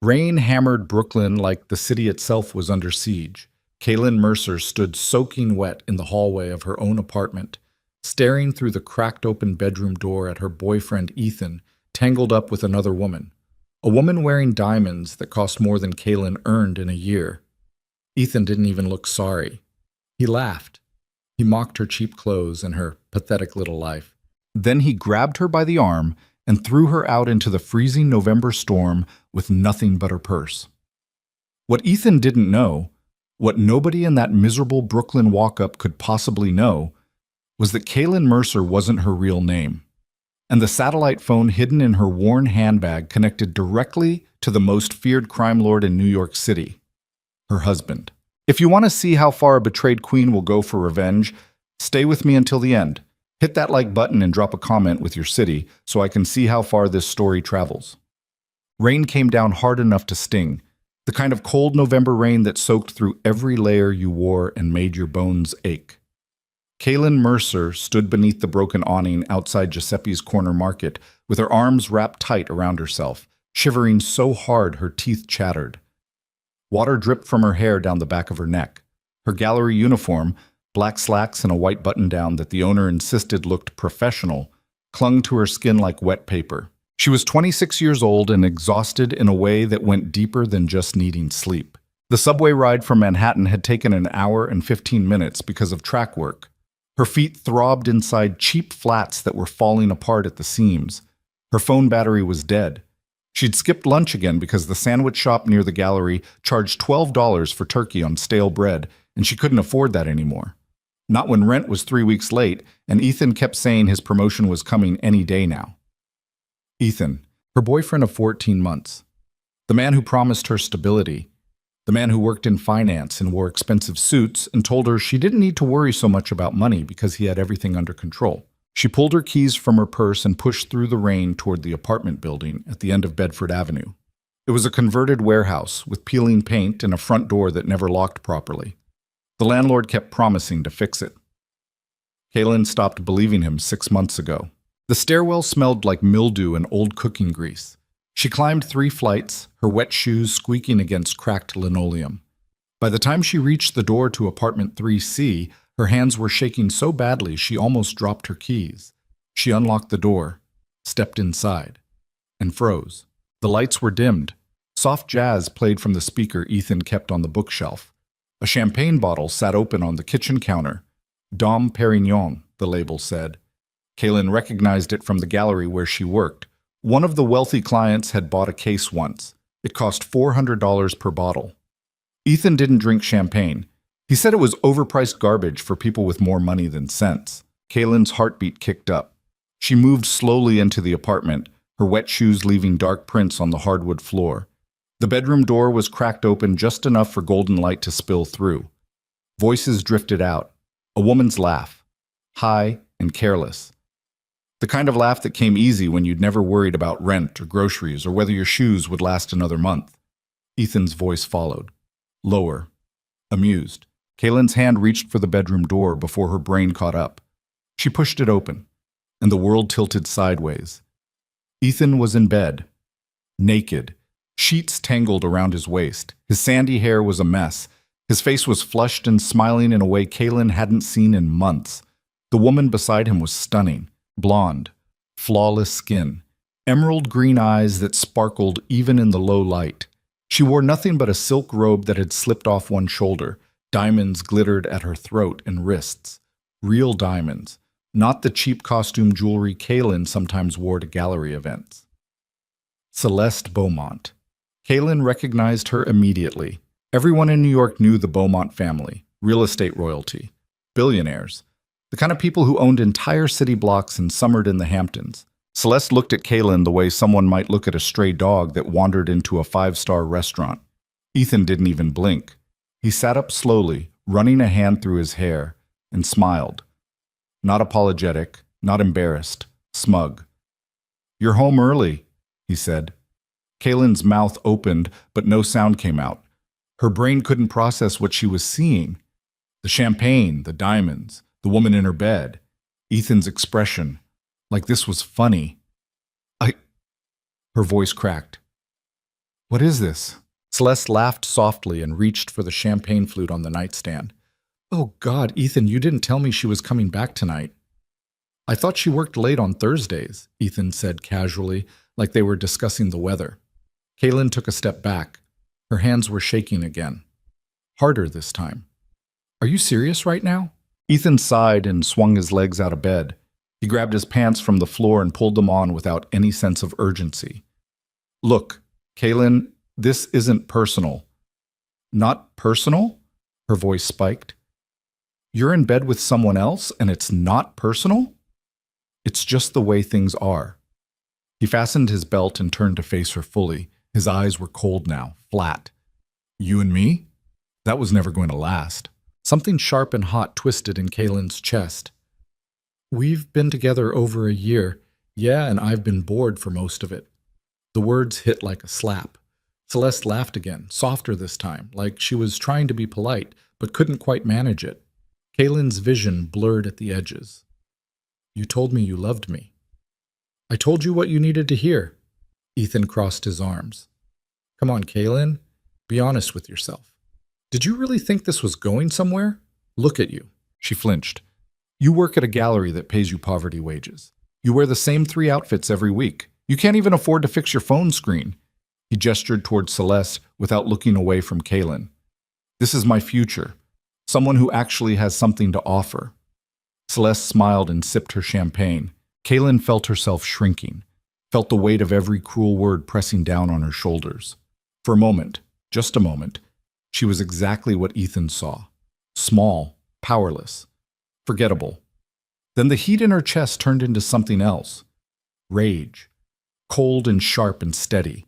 Rain hammered Brooklyn like the city itself was under siege. Kaylin Mercer stood soaking wet in the hallway of her own apartment, staring through the cracked open bedroom door at her boyfriend Ethan, tangled up with another woman. A woman wearing diamonds that cost more than Kaylin earned in a year. Ethan didn't even look sorry. He laughed. He mocked her cheap clothes and her pathetic little life. Then he grabbed her by the arm and threw her out into the freezing November storm with nothing but her purse. What Ethan didn't know, what nobody in that miserable Brooklyn walk-up could possibly know, was that Kaylin Mercer wasn't her real name, and the satellite phone hidden in her worn handbag connected directly to the most feared crime lord in New York City, her husband. If you want to see how far a betrayed queen will go for revenge, stay with me until the end. Hit that like button and drop a comment with your city so I can see how far this story travels. Rain came down hard enough to sting, the kind of cold November rain that soaked through every layer you wore and made your bones ache. Kaylin Mercer stood beneath the broken awning outside Giuseppe's Corner Market with her arms wrapped tight around herself, shivering so hard her teeth chattered. Water dripped from her hair down the back of her neck. Her gallery uniform, black slacks and a white button-down that the owner insisted looked professional, clung to her skin like wet paper. She was 26 years old and exhausted in a way that went deeper than just needing sleep. The subway ride from Manhattan had taken an hour and 15 minutes because of track work. Her feet throbbed inside cheap flats that were falling apart at the seams. Her phone battery was dead. She'd skipped lunch again because the sandwich shop near the gallery charged $12 for turkey on stale bread, and she couldn't afford that anymore. Not when rent was 3 weeks late, and Ethan kept saying his promotion was coming any day now. Ethan, her boyfriend of 14 months. The man who promised her stability. The man who worked in finance and wore expensive suits and told her she didn't need to worry so much about money because he had everything under control. She pulled her keys from her purse and pushed through the rain toward the apartment building at the end of Bedford Avenue. It was a converted warehouse with peeling paint and a front door that never locked properly. The landlord kept promising to fix it. Kaylin stopped believing him 6 months ago. The stairwell smelled like mildew and old cooking grease. She climbed 3 flights, her wet shoes squeaking against cracked linoleum. By the time she reached the door to apartment 3C, her hands were shaking so badly she almost dropped her keys. She unlocked the door, stepped inside, and froze. The lights were dimmed. Soft jazz played from the speaker Ethan kept on the bookshelf. A champagne bottle sat open on the kitchen counter. Dom Perignon, the label said. Kaylin recognized it from the gallery where she worked. One of the wealthy clients had bought a case once. It cost $400 per bottle. Ethan didn't drink champagne. He said it was overpriced garbage for people with more money than sense. Kaylin's heartbeat kicked up. She moved slowly into the apartment, her wet shoes leaving dark prints on the hardwood floor. The bedroom door was cracked open just enough for golden light to spill through. Voices drifted out. A woman's laugh. High and careless. The kind of laugh that came easy when you'd never worried about rent or groceries or whether your shoes would last another month. Ethan's voice followed. Lower. Amused. Kaylin's hand reached for the bedroom door before her brain caught up. She pushed it open, and the world tilted sideways. Ethan was in bed. Naked. Sheets tangled around his waist. His sandy hair was a mess. His face was flushed and smiling in a way Kaylin hadn't seen in months. The woman beside him was stunning. Blonde. Flawless skin. Emerald green eyes that sparkled even in the low light. She wore nothing but a silk robe that had slipped off one shoulder. Diamonds glittered at her throat and wrists. Real diamonds. Not the cheap costume jewelry Kaylin sometimes wore to gallery events. Celeste Beaumont. Kaylin recognized her immediately. Everyone in New York knew the Beaumont family, real estate royalty, billionaires, the kind of people who owned entire city blocks and summered in the Hamptons. Celeste looked at Kaylin the way someone might look at a stray dog that wandered into a 5-star restaurant. Ethan didn't even blink. He sat up slowly, running a hand through his hair, and smiled. Not apologetic, not embarrassed, smug. "You're home early," he said. Kaylin's mouth opened, but no sound came out. Her brain couldn't process what she was seeing. The champagne, the diamonds, the woman in her bed, Ethan's expression, like this was funny. Her voice cracked. What is this? Celeste laughed softly and reached for the champagne flute on the nightstand. Oh God, Ethan, you didn't tell me she was coming back tonight. I thought she worked late on Thursdays, Ethan said casually, like they were discussing the weather. Kaylin took a step back. Her hands were shaking again. Harder this time. Are you serious right now? Ethan sighed and swung his legs out of bed. He grabbed his pants from the floor and pulled them on without any sense of urgency. Look, Kaylin, this isn't personal. Not personal? Her voice spiked. You're in bed with someone else and it's not personal? It's just the way things are. He fastened his belt and turned to face her fully. His eyes were cold now, flat. You and me? That was never going to last. Something sharp and hot twisted in Kaylin's chest. We've been together over a year. Yeah, and I've been bored for most of it. The words hit like a slap. Celeste laughed again, softer this time, like she was trying to be polite, but couldn't quite manage it. Kaylin's vision blurred at the edges. You told me you loved me. I told you what you needed to hear. Ethan crossed his arms. Come on, Kaylin. Be honest with yourself. Did you really think this was going somewhere? Look at you. She flinched. You work at a gallery that pays you poverty wages. You wear the same 3 outfits every week. You can't even afford to fix your phone screen. He gestured toward Celeste without looking away from Kaylin. This is my future. Someone who actually has something to offer. Celeste smiled and sipped her champagne. Kaylin felt herself shrinking, felt the weight of every cruel word pressing down on her shoulders. For a moment, just a moment, she was exactly what Ethan saw. Small, powerless, forgettable. Then the heat in her chest turned into something else. Rage. Cold and sharp and steady.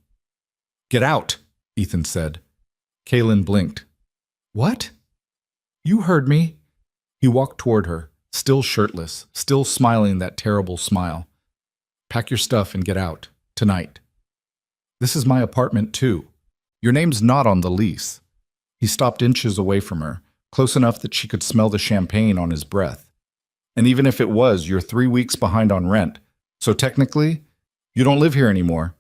Get out, Ethan said. Kaylin blinked. What? You heard me. He walked toward her, still shirtless, still smiling that terrible smile. Pack your stuff and get out, tonight. This is my apartment too. Your name's not on the lease. He stopped inches away from her, close enough that she could smell the champagne on his breath. And even if it was, you're 3 weeks behind on rent, so technically, you don't live here anymore.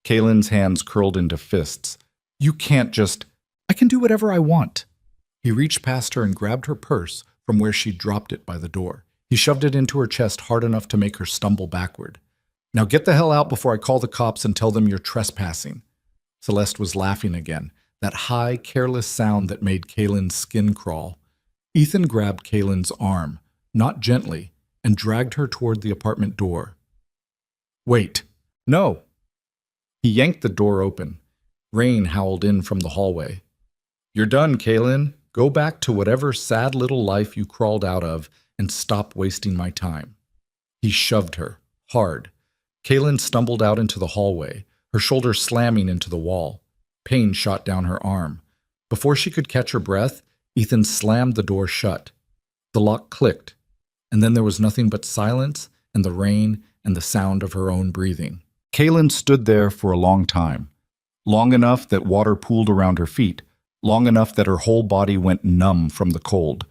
Kaylin's hands curled into fists. You can't just... I can do whatever I want. He reached past her and grabbed her purse from where she'd dropped it by the door. He shoved it into her chest hard enough to make her stumble backward. Now get the hell out before I call the cops and tell them you're trespassing. Celeste was laughing again, that high, careless sound that made Kaylin's skin crawl. Ethan grabbed Kaylin's arm, not gently, and dragged her toward the apartment door. Wait. No. He yanked the door open. Rain howled in from the hallway. You're done, Kaylin. Go back to whatever sad little life you crawled out of and stop wasting my time. He shoved her, hard. Kaylin stumbled out into the hallway, her shoulder slamming into the wall. Pain shot down her arm. Before she could catch her breath, Ethan slammed the door shut. The lock clicked, and then there was nothing but silence and the rain and the sound of her own breathing. Kaylin stood there for a long time, long enough that water pooled around her feet, long enough that her whole body went numb from the cold.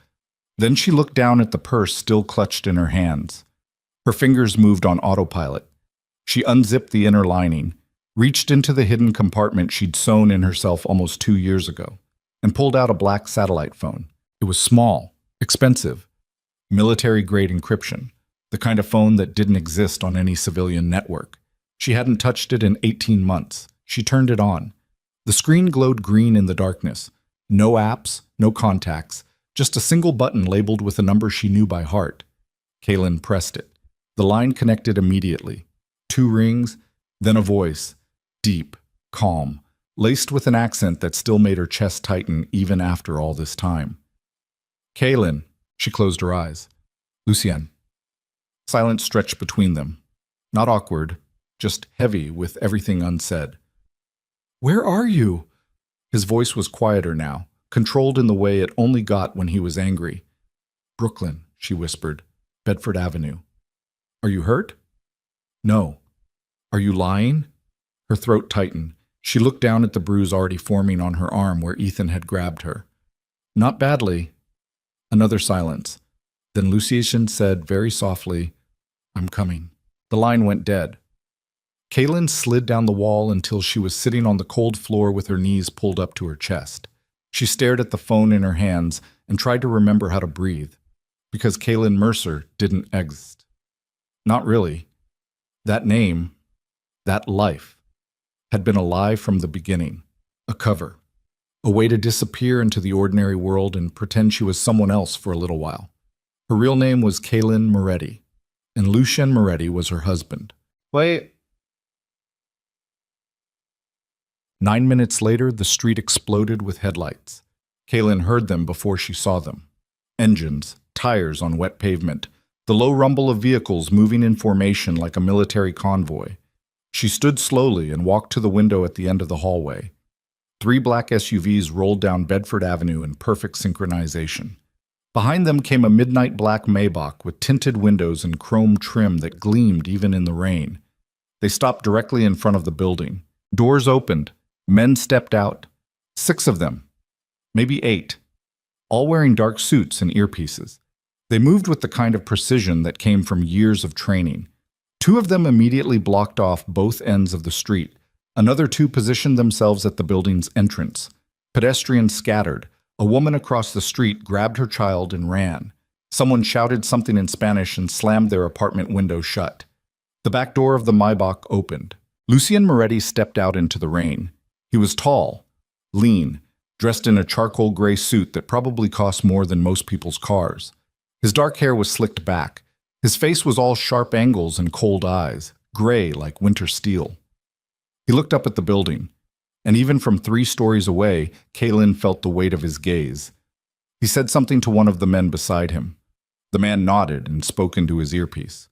Then she looked down at the purse still clutched in her hands. Her fingers moved on autopilot. She unzipped the inner lining, reached into the hidden compartment she'd sewn in herself almost 2 years ago, and pulled out a black satellite phone. It was small, expensive, military-grade encryption, the kind of phone that didn't exist on any civilian network. She hadn't touched it in 18 months. She turned it on. The screen glowed green in the darkness. No apps, no contacts, just a single button labeled with a number she knew by heart. Kaylin pressed it. The line connected immediately. 2 rings, then a voice, deep, calm, laced with an accent that still made her chest tighten even after all this time. Kaylin, she closed her eyes. Lucien. Silence stretched between them. Not awkward, just heavy with everything unsaid. Where are you? His voice was quieter now, controlled in the way it only got when he was angry. Brooklyn, she whispered. Bedford Avenue. Are you hurt? No. Are you lying? Her throat tightened. She looked down at the bruise already forming on her arm where Ethan had grabbed her. Not badly. Another silence. Then Lucien said very softly, I'm coming. The line went dead. Kaylin slid down the wall until she was sitting on the cold floor with her knees pulled up to her chest. She stared at the phone in her hands and tried to remember how to breathe, because Kaylin Mercer didn't exist. Not really. That name, that life, had been a lie from the beginning, a cover, a way to disappear into the ordinary world and pretend she was someone else for a little while. Her real name was Kaylin Moretti, and Lucien Moretti was her husband. Wait. 9 minutes later, the street exploded with headlights. Kaylin heard them before she saw them. Engines, tires on wet pavement, the low rumble of vehicles moving in formation like a military convoy. She stood slowly and walked to the window at the end of the hallway. 3 black SUVs rolled down Bedford Avenue in perfect synchronization. Behind them came a midnight black Maybach with tinted windows and chrome trim that gleamed even in the rain. They stopped directly in front of the building. Doors opened. Men stepped out. 6 of them. Maybe 8. All wearing dark suits and earpieces. They moved with the kind of precision that came from years of training. 2 of them immediately blocked off both ends of the street. Another 2 positioned themselves at the building's entrance. Pedestrians scattered. A woman across the street grabbed her child and ran. Someone shouted something in Spanish and slammed their apartment window shut. The back door of the Maybach opened. Lucien Moretti stepped out into the rain. He was tall, lean, dressed in a charcoal gray suit that probably cost more than most people's cars. His dark hair was slicked back. His face was all sharp angles and cold eyes, gray like winter steel. He looked up at the building, and even from 3 stories away, Kaylin felt the weight of his gaze. He said something to one of the men beside him. The man nodded and spoke into his earpiece.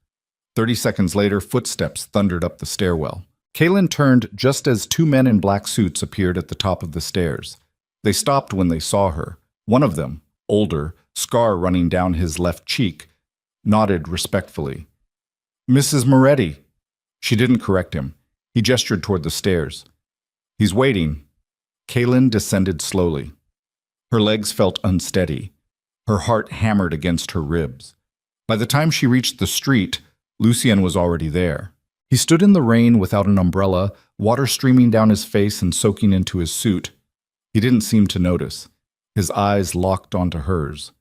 30 seconds later, footsteps thundered up the stairwell. Kaylin turned just as 2 men in black suits appeared at the top of the stairs. They stopped when they saw her. One of them, older, scar running down his left cheek, nodded respectfully. "Mrs. Moretti." She didn't correct him. He gestured toward the stairs. "He's waiting." Kaylin descended slowly. Her legs felt unsteady. Her heart hammered against her ribs. By the time she reached the street, Lucien was already there. He stood in the rain without an umbrella, water streaming down his face and soaking into his suit. He didn't seem to notice. His eyes locked onto hers.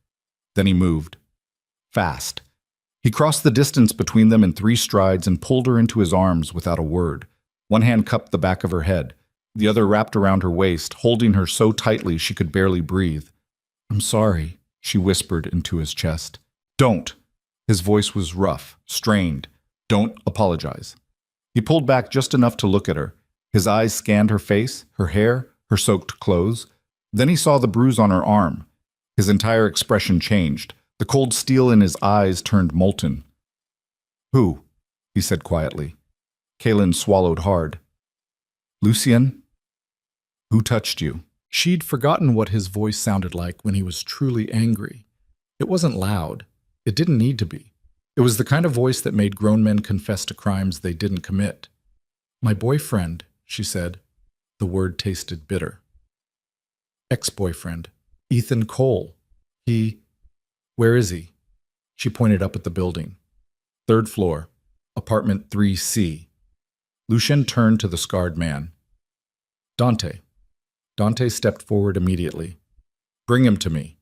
Then he moved. Fast. He crossed the distance between them in 3 strides and pulled her into his arms without a word. One hand cupped the back of her head. The other wrapped around her waist, holding her so tightly she could barely breathe. "I'm sorry," she whispered into his chest. "Don't." His voice was rough, strained. "Don't apologize." He pulled back just enough to look at her. His eyes scanned her face, her hair, her soaked clothes. Then he saw the bruise on her arm. His entire expression changed. The cold steel in his eyes turned molten. "Who?" he said quietly. Kaylin swallowed hard. "Lucien? Who touched you?" She'd forgotten what his voice sounded like when he was truly angry. It wasn't loud. It didn't need to be. It was the kind of voice that made grown men confess to crimes they didn't commit. "My boyfriend," she said. The word tasted bitter. "Ex-boyfriend. Ethan Cole. Where is he?" She pointed up at the building. 3rd floor, apartment 3C. Lucien turned to the scarred man. "Dante." Dante stepped forward immediately. "Bring him to me."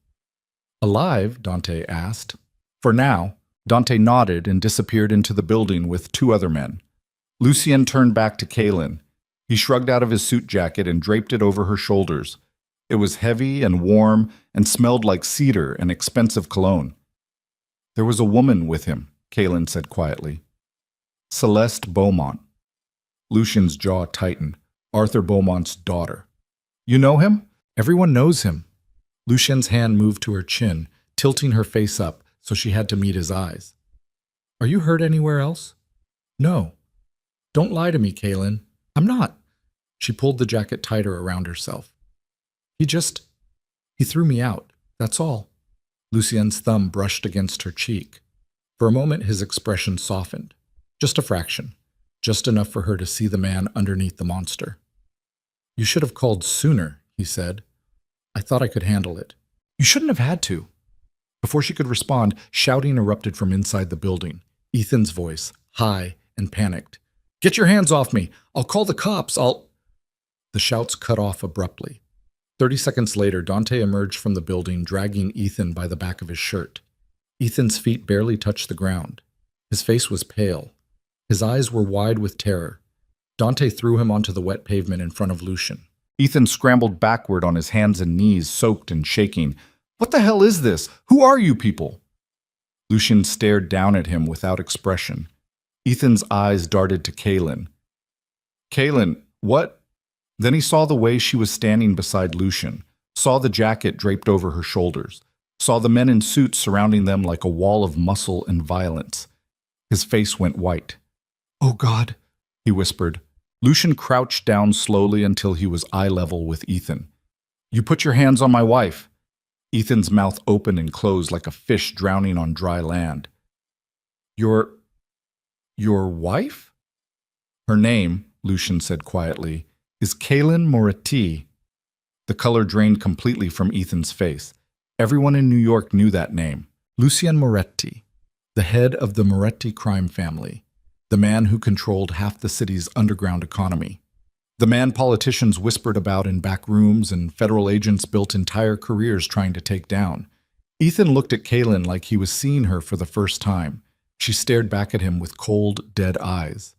"Alive?" Dante asked. "For now." Dante nodded and disappeared into the building with 2 other men. Lucien turned back to Kaylin. He shrugged out of his suit jacket and draped it over her shoulders. It was heavy and warm and smelled like cedar and expensive cologne. "There was a woman with him," Kaylin said quietly. "Celeste Beaumont." Lucien's jaw tightened. "Arthur Beaumont's daughter." "You know him?" "Everyone knows him." Lucien's hand moved to her chin, tilting her face up so she had to meet his eyes. "Are you hurt anywhere else?" "No." "Don't lie to me, Kaylin." "I'm not." She pulled the jacket tighter around herself. He threw me out, that's all." Lucien's thumb brushed against her cheek. For a moment his expression softened. Just a fraction. Just enough for her to see the man underneath the monster. "You should have called sooner," he said. "I thought I could handle it." "You shouldn't have had to." Before she could respond, shouting erupted from inside the building. Ethan's voice, high and panicked. Get your hands off me! I'll call the cops! The shouts cut off abruptly. 30 seconds later, Dante emerged from the building, dragging Ethan by the back of his shirt. Ethan's feet barely touched the ground. His face was pale. His eyes were wide with terror. Dante threw him onto the wet pavement in front of Lucian. Ethan scrambled backward on his hands and knees, soaked and shaking. What the hell is this? Who are you people? Lucian stared down at him without expression. Ethan's eyes darted to Kaylin. Kaylin, what? Then he saw the way she was standing beside Lucian, saw the jacket draped over her shoulders, saw the men in suits surrounding them like a wall of muscle and violence. His face went white. Oh God, he whispered. Lucian crouched down slowly until he was eye level with Ethan. You put your hands on my wife. Ethan's mouth opened and closed like a fish drowning on dry land. Your wife? Her name, Lucian said quietly, is Kaylin Moretti. The color drained completely from Ethan's face. Everyone in New York knew that name. Lucien Moretti, the head of the Moretti crime family, the man who controlled half the city's underground economy, the man politicians whispered about in back rooms and federal agents built entire careers trying to take down. Ethan looked at Kaylin like he was seeing her for the first time. She stared back at him with cold, dead eyes.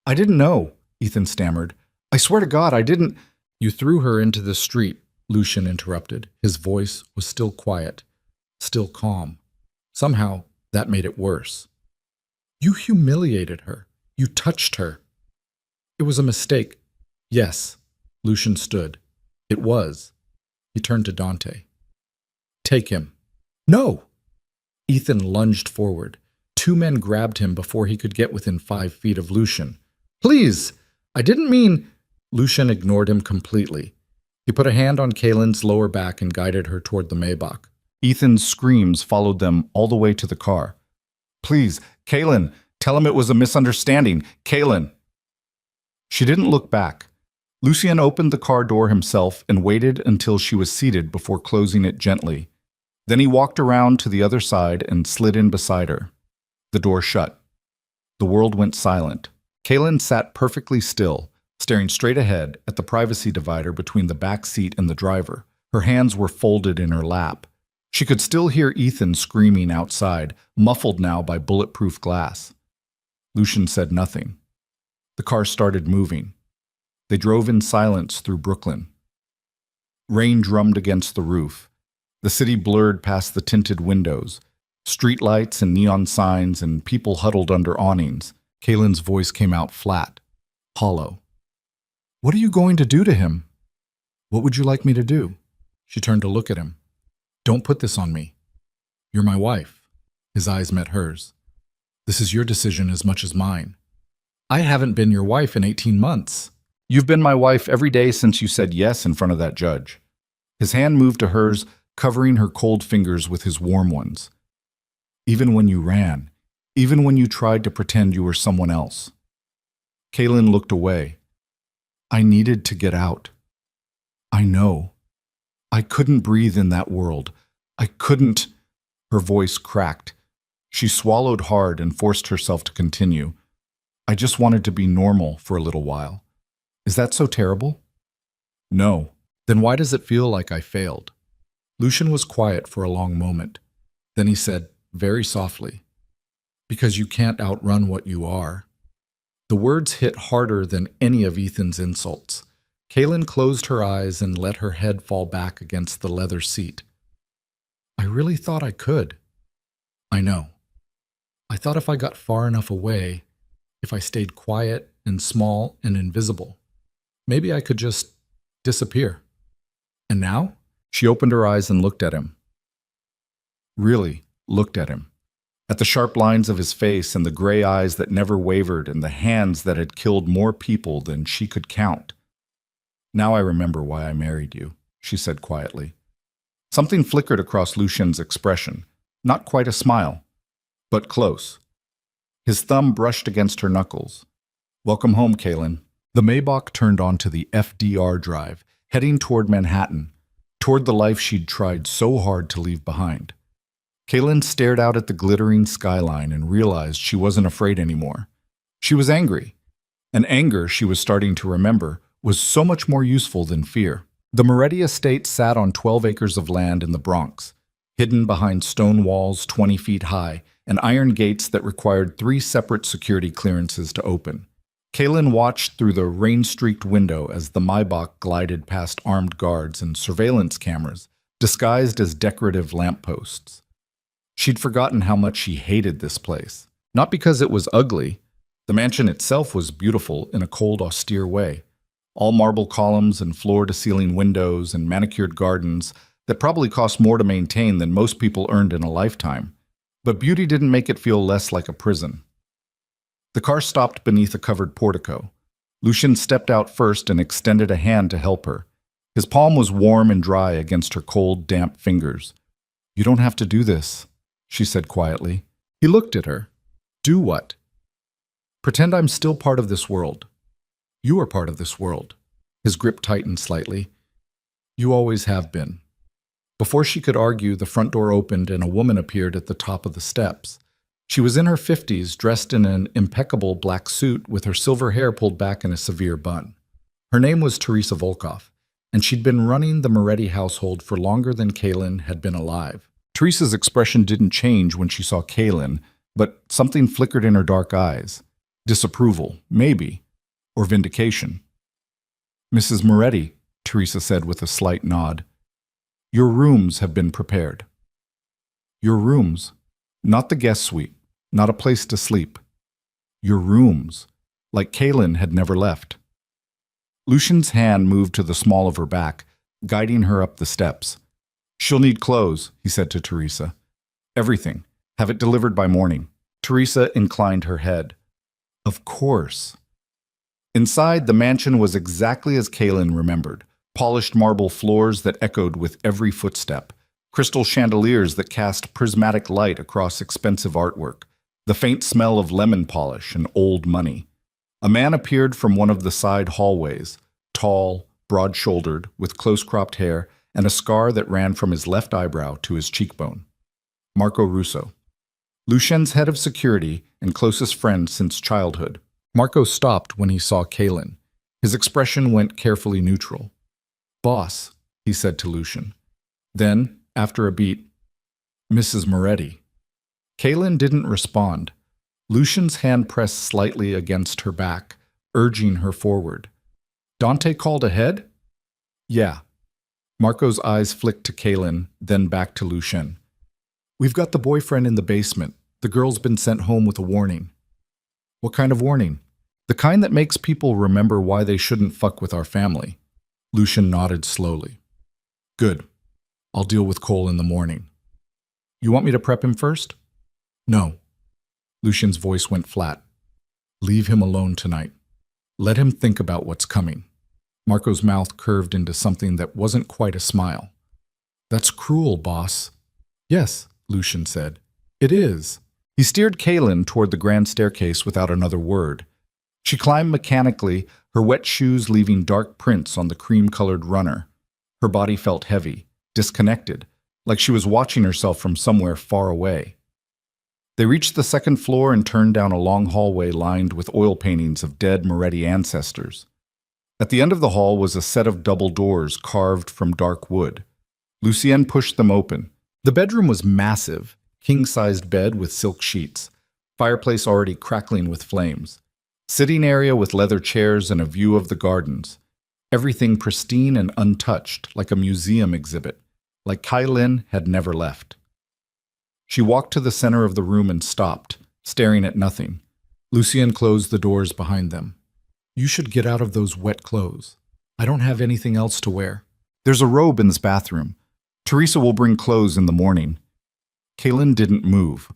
I didn't know, Ethan stammered. I swear to God, I didn't. You threw her into the street, Lucian interrupted. His voice was still quiet, still calm. Somehow, that made it worse. You humiliated her. You touched her. It was a mistake. Yes, Lucian stood. It was. He turned to Dante. Take him. No! Ethan lunged forward. Two men grabbed him before he could get within 5 feet of Lucian. Please! I didn't mean... Lucian ignored him completely. He put a hand on Kaylin's lower back and guided her toward the Maybach. Ethan's screams followed them all the way to the car. Please, Kaylin, tell him it was a misunderstanding. Kaylin. She didn't look back. Lucien opened the car door himself and waited until she was seated before closing it gently. Then he walked around to the other side and slid in beside her. The door shut. The world went silent. Kaylin sat perfectly still, staring straight ahead at the privacy divider between the back seat and the driver. Her hands were folded in her lap. She could still hear Ethan screaming outside, muffled now by bulletproof glass. Lucian said nothing. The car started moving. They drove in silence through Brooklyn. Rain drummed against the roof. The city blurred past the tinted windows. Streetlights and neon signs and people huddled under awnings. Kaylin's voice came out flat, hollow. What are you going to do to him? What would you like me to do? She turned to look at him. Don't put this on me. You're my wife. His eyes met hers. This is your decision as much as mine. I haven't been your wife in 18 months. You've been my wife every day since you said yes in front of that judge. His hand moved to hers, covering her cold fingers with his warm ones. Even when you ran, even when you tried to pretend you were someone else. Kaylin looked away. I needed to get out. I know. I couldn't breathe in that world. I couldn't. Her voice cracked. She swallowed hard and forced herself to continue. I just wanted to be normal for a little while. Is that so terrible? No. Then why does it feel like I failed? Lucian was quiet for a long moment. Then he said, very softly, because you can't outrun what you are. The words hit harder than any of Ethan's insults. Kaylin closed her eyes and let her head fall back against the leather seat. I really thought I could. I know. I thought if I got far enough away, if I stayed quiet and small and invisible, maybe I could just disappear. And now? She opened her eyes and looked at him. Really looked at him. At the sharp lines of his face and the gray eyes that never wavered and the hands that had killed more people than she could count. Now I remember why I married you, she said quietly. Something flickered across Lucian's expression. Not quite a smile, but close. His thumb brushed against her knuckles. Welcome home, Kaylin. The Maybach turned onto the FDR drive, heading toward Manhattan, toward the life she'd tried so hard to leave behind. Kaylin stared out at the glittering skyline and realized she wasn't afraid anymore. She was angry. An anger she was starting to remember was so much more useful than fear. The Moretti estate sat on 12 acres of land in the Bronx, hidden behind stone walls 20 feet high and iron gates that required 3 separate security clearances to open. Kaylin watched through the rain-streaked window as the Maybach glided past armed guards and surveillance cameras, disguised as decorative lampposts. She'd forgotten how much she hated this place. Not because it was ugly. The mansion itself was beautiful in a cold, austere way. All marble columns and floor-to-ceiling windows and manicured gardens that probably cost more to maintain than most people earned in a lifetime. But beauty didn't make it feel less like a prison. The car stopped beneath a covered portico. Lucien stepped out first and extended a hand to help her. His palm was warm and dry against her cold, damp fingers. "You don't have to do this," she said quietly. He looked at her. "Do what?" "Pretend I'm still part of this world." "You are part of this world." His grip tightened slightly. "You always have been." Before she could argue, the front door opened and a woman appeared at the top of the steps. She was in her 50s, dressed in an impeccable black suit with her silver hair pulled back in a severe bun. Her name was Teresa Volkov, and she'd been running the Moretti household for longer than Kaylin had been alive. Teresa's expression didn't change when she saw Kaylin, but something flickered in her dark eyes. Disapproval, maybe, or vindication. "Mrs. Moretti," Teresa said with a slight nod, "your rooms have been prepared." "Your rooms? Not the guest suite, not a place to sleep. Your rooms, like Kaylin had never left." Lucien's hand moved to the small of her back, guiding her up the steps. "She'll need clothes," he said to Teresa. "Everything. Have it delivered by morning." Teresa inclined her head. "Of course." Inside, the mansion was exactly as Kaylin remembered. Polished marble floors that echoed with every footstep, crystal chandeliers that cast prismatic light across expensive artwork, the faint smell of lemon polish and old money. A man appeared from one of the side hallways, tall, broad-shouldered, with close-cropped hair and a scar that ran from his left eyebrow to his cheekbone. Marco Russo. Lucien's head of security and closest friend since childhood. Marco stopped when he saw Kaylin. His expression went carefully neutral. "Boss," he said to Lucien. Then, after a beat, "Mrs. Moretti." Kaylin didn't respond. Lucien's hand pressed slightly against her back, urging her forward. "Dante called ahead?" "Yeah." Marco's eyes flicked to Kaylin, then back to Lucien. "We've got the boyfriend in the basement. The girl's been sent home with a warning." "What kind of warning?" "The kind that makes people remember why they shouldn't fuck with our family." Lucien nodded slowly. "Good. I'll deal with Cole in the morning." "You want me to prep him first?" "No." Lucien's voice went flat. "Leave him alone tonight. Let him think about what's coming." Marco's mouth curved into something that wasn't quite a smile. "That's cruel, boss." "Yes," Lucien said. "It is." He steered Kaylin toward the grand staircase without another word. She climbed mechanically, her wet shoes leaving dark prints on the cream-colored runner. Her body felt heavy, disconnected, like she was watching herself from somewhere far away. They reached the second floor and turned down a long hallway lined with oil paintings of dead Moretti ancestors. At the end of the hall was a set of double doors carved from dark wood. Lucien pushed them open. The bedroom was massive, king-sized bed with silk sheets, fireplace already crackling with flames, sitting area with leather chairs and a view of the gardens. Everything pristine and untouched, like a museum exhibit, like Kaylin had never left. She walked to the center of the room and stopped, staring at nothing. Lucien closed the doors behind them. "You should get out of those wet clothes. I don't have anything else to wear. There's a robe in this bathroom. Teresa will bring clothes in the morning." Kaylin didn't move.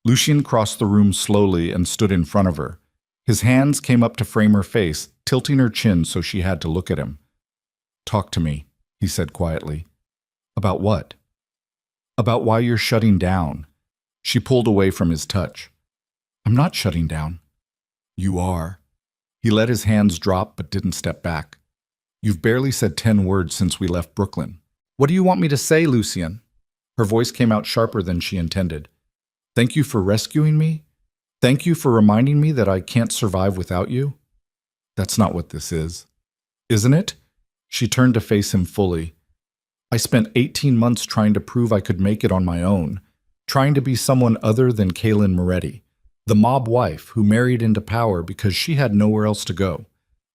Lucien crossed the room slowly and stood in front of her. His hands came up to frame her face, tilting her chin so she had to look at him. "Talk to me," he said quietly. "About what?" "About why you're shutting down." She pulled away from his touch. "I'm not shutting down." "You are." He let his hands drop but didn't step back. "You've barely said 10 words since we left Brooklyn." "What do you want me to say, Lucien?" Her voice came out sharper than she intended. "Thank you for rescuing me? Thank you for reminding me that I can't survive without you?" That's not what this is. Isn't it? She turned to face him fully. I spent 18 months trying to prove I could make it on my own, trying to be someone other than Kaylin Moretti, the mob wife who married into power because she had nowhere else to go.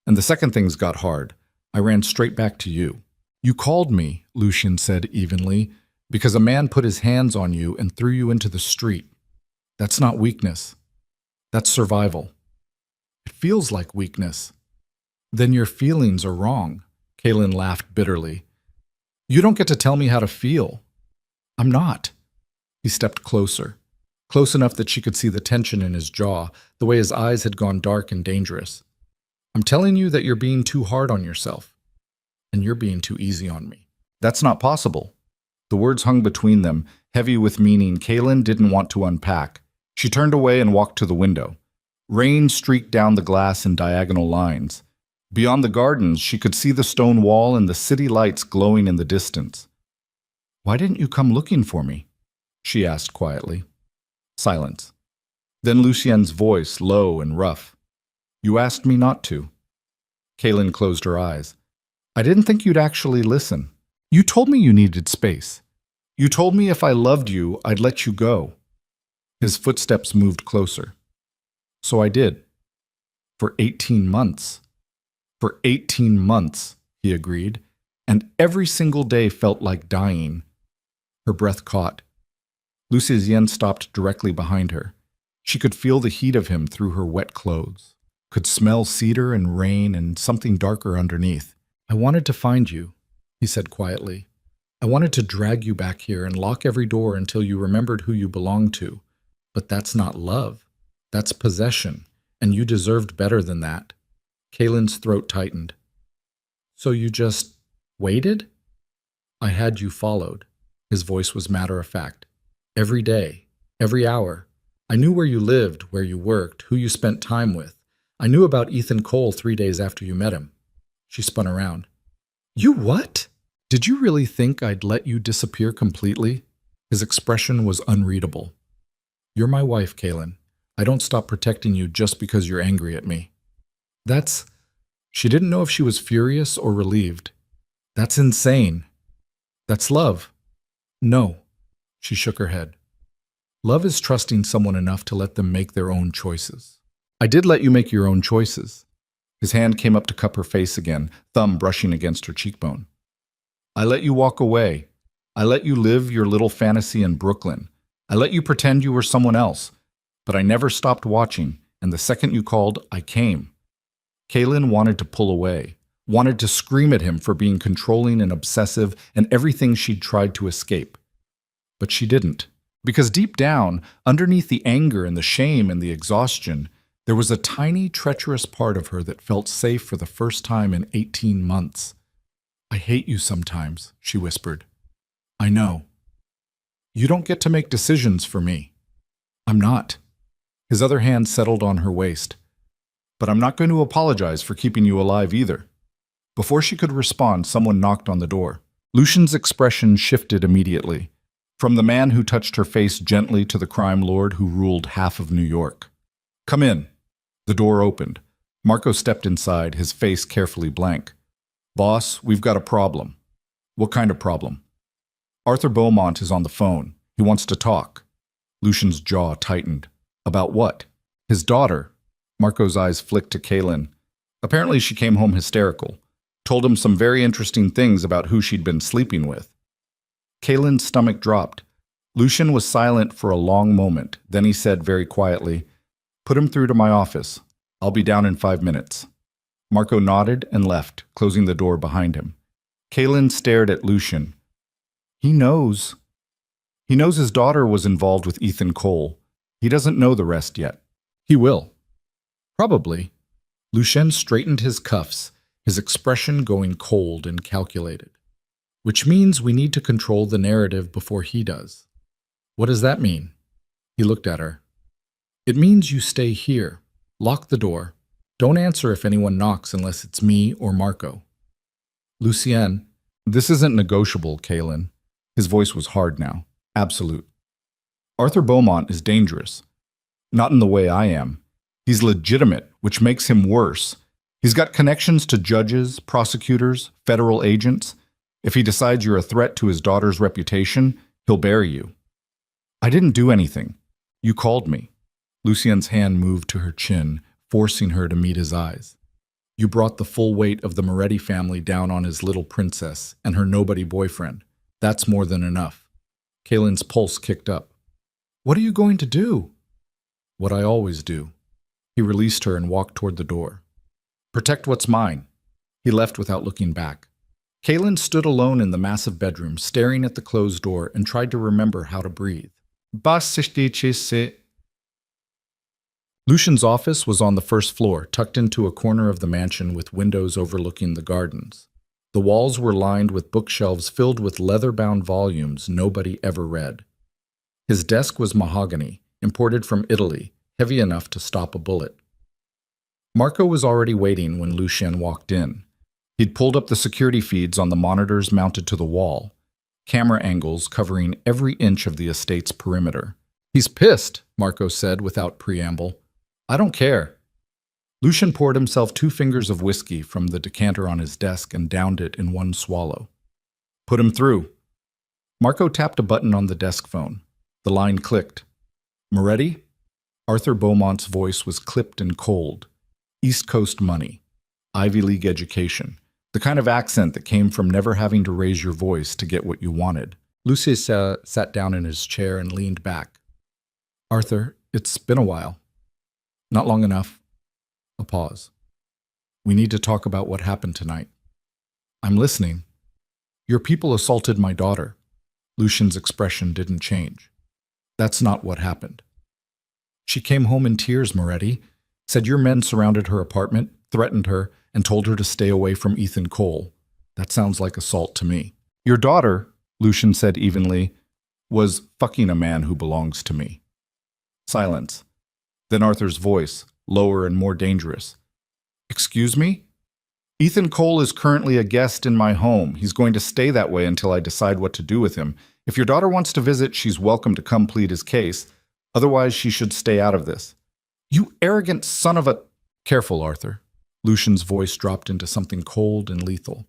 And the second things got hard. I ran straight back to you. You called me, Lucian said evenly, because a man put his hands on you and threw you into the street. That's not weakness. That's survival. It feels like weakness. Then your feelings are wrong. Kaylin laughed bitterly. You don't get to tell me how to feel. I'm not. He stepped closer, close enough that she could see the tension in his jaw, the way his eyes had gone dark and dangerous. I'm telling you that you're being too hard on yourself, and you're being too easy on me. That's not possible. The words hung between them, heavy with meaning Kaylin didn't want to unpack. She turned away and walked to the window. Rain streaked down the glass in diagonal lines. Beyond the gardens, she could see the stone wall and the city lights glowing in the distance. Why didn't you come looking for me? She asked quietly. Silence. Then Lucien's voice, low and rough. You asked me not to. Kaylin closed her eyes. I didn't think you'd actually listen. You told me you needed space. You told me if I loved you, I'd let you go. His footsteps moved closer. So I did. For 18 months. For 18 months, he agreed, and every single day felt like dying. Her breath caught. Lucien stopped directly behind her. She could feel the heat of him through her wet clothes, could smell cedar and rain and something darker underneath. I wanted to find you, he said quietly. I wanted to drag you back here and lock every door until you remembered who you belonged to. But that's not love. That's possession, and you deserved better than that. Kaylin's throat tightened. So you just waited? I had you followed. His voice was matter-of-fact. Every day, every hour. I knew where you lived, where you worked, who you spent time with. I knew about Ethan Cole 3 days after you met him. She spun around. You what? Did you really think I'd let you disappear completely? His expression was unreadable. You're my wife, Kaylin. I don't stop protecting you just because you're angry at me. That's... She didn't know if she was furious or relieved. That's insane. That's love. No. She shook her head. Love is trusting someone enough to let them make their own choices. I did let you make your own choices. His hand came up to cup her face again, thumb brushing against her cheekbone. I let you walk away. I let you live your little fantasy in Brooklyn. I let you pretend you were someone else. But I never stopped watching, and the second you called, I came. Kaylin wanted to pull away, wanted to scream at him for being controlling and obsessive and everything she'd tried to escape. But she didn't, because deep down, underneath the anger and the shame and the exhaustion, there was a tiny, treacherous part of her that felt safe for the first time in 18 months. I hate you sometimes, she whispered. I know. You don't get to make decisions for me. I'm not. His other hand settled on her waist. But I'm not going to apologize for keeping you alive either. Before she could respond, someone knocked on the door. Lucian's expression shifted immediately, from the man who touched her face gently to the crime lord who ruled half of New York. Come in. The door opened. Marco stepped inside, his face carefully blank. Boss, we've got a problem. What kind of problem? Arthur Beaumont is on the phone. He wants to talk. Lucian's jaw tightened. About what? His daughter. Marco's eyes flicked to Kaylin. Apparently she came home hysterical. Told him some very interesting things about who she'd been sleeping with. Kaylin's stomach dropped. Lucian was silent for a long moment. Then he said very quietly, Put him through to my office. I'll be down in 5 minutes. Marco nodded and left, closing the door behind him. Kaylin stared at Lucian. He knows. He knows his daughter was involved with Ethan Cole. He doesn't know the rest yet. He will. Probably. Lucian straightened his cuffs, his expression going cold and calculated. Which means we need to control the narrative before he does. What does that mean? He looked at her. It means you stay here. Lock the door. Don't answer if anyone knocks unless it's me or Marco. Lucien, this isn't negotiable, Kaylin. His voice was hard now. Absolute. Arthur Beaumont is dangerous. Not in the way I am. He's legitimate, which makes him worse. He's got connections to judges, prosecutors, federal agents. If he decides you're a threat to his daughter's reputation, he'll bury you. I didn't do anything. You called me. Lucien's hand moved to her chin, forcing her to meet his eyes. You brought the full weight of the Moretti family down on his little princess and her nobody boyfriend. That's more than enough. Kaylin's pulse kicked up. What are you going to do? What I always do. He released her and walked toward the door. Protect what's mine. He left without looking back. Kaylin stood alone in the massive bedroom, staring at the closed door, and tried to remember how to breathe. Lucian's office was on the first floor, tucked into a corner of the mansion with windows overlooking the gardens. The walls were lined with bookshelves filled with leather-bound volumes nobody ever read. His desk was mahogany, imported from Italy, heavy enough to stop a bullet. Marco was already waiting when Lucien walked in. He'd pulled up the security feeds on the monitors mounted to the wall, camera angles covering every inch of the estate's perimeter. He's pissed, Marco said without preamble. I don't care. Lucien poured himself 2 fingers of whiskey from the decanter on his desk and downed it in one swallow. Put him through. Marco tapped a button on the desk phone. The line clicked. Moretti? Arthur Beaumont's voice was clipped and cold. East Coast money. Ivy League education. The kind of accent that came from never having to raise your voice to get what you wanted. Lucien sat down in his chair and leaned back. Arthur, it's been a while. Not long enough. A pause. We need to talk about what happened tonight. I'm listening. Your people assaulted my daughter. Lucien's expression didn't change. That's not what happened. She came home in tears, Moretti. Said your men surrounded her apartment, threatened her, and told her to stay away from Ethan Cole. That sounds like assault to me. Your daughter, Lucien said evenly, was fucking a man who belongs to me. Silence. Then Arthur's voice, lower and more dangerous. Excuse me? Ethan Cole is currently a guest in my home. He's going to stay that way until I decide what to do with him. If your daughter wants to visit, she's welcome to come plead his case. Otherwise, she should stay out of this. You arrogant son of a... Careful, Arthur. Lucien's voice dropped into something cold and lethal.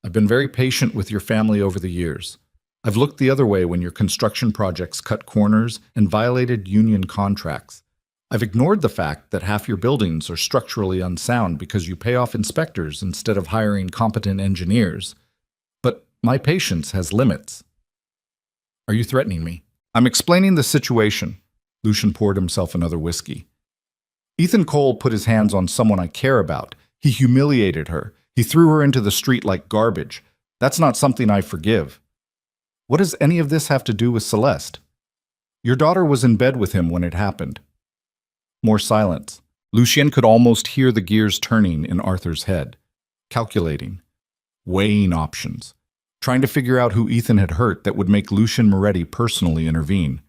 I've been very patient with your family over the years. I've looked the other way when your construction projects cut corners and violated union contracts. I've ignored the fact that half your buildings are structurally unsound because you pay off inspectors instead of hiring competent engineers. But my patience has limits. Are you threatening me? I'm explaining the situation. Lucien poured himself another whiskey. Ethan Cole put his hands on someone I care about. He humiliated her. He threw her into the street like garbage. That's not something I forgive. What does any of this have to do with Celeste? Your daughter was in bed with him when it happened. More silence. Lucien could almost hear the gears turning in Arthur's head. Calculating. Weighing options. Trying to figure out who Ethan had hurt that would make Lucien Moretti personally intervene.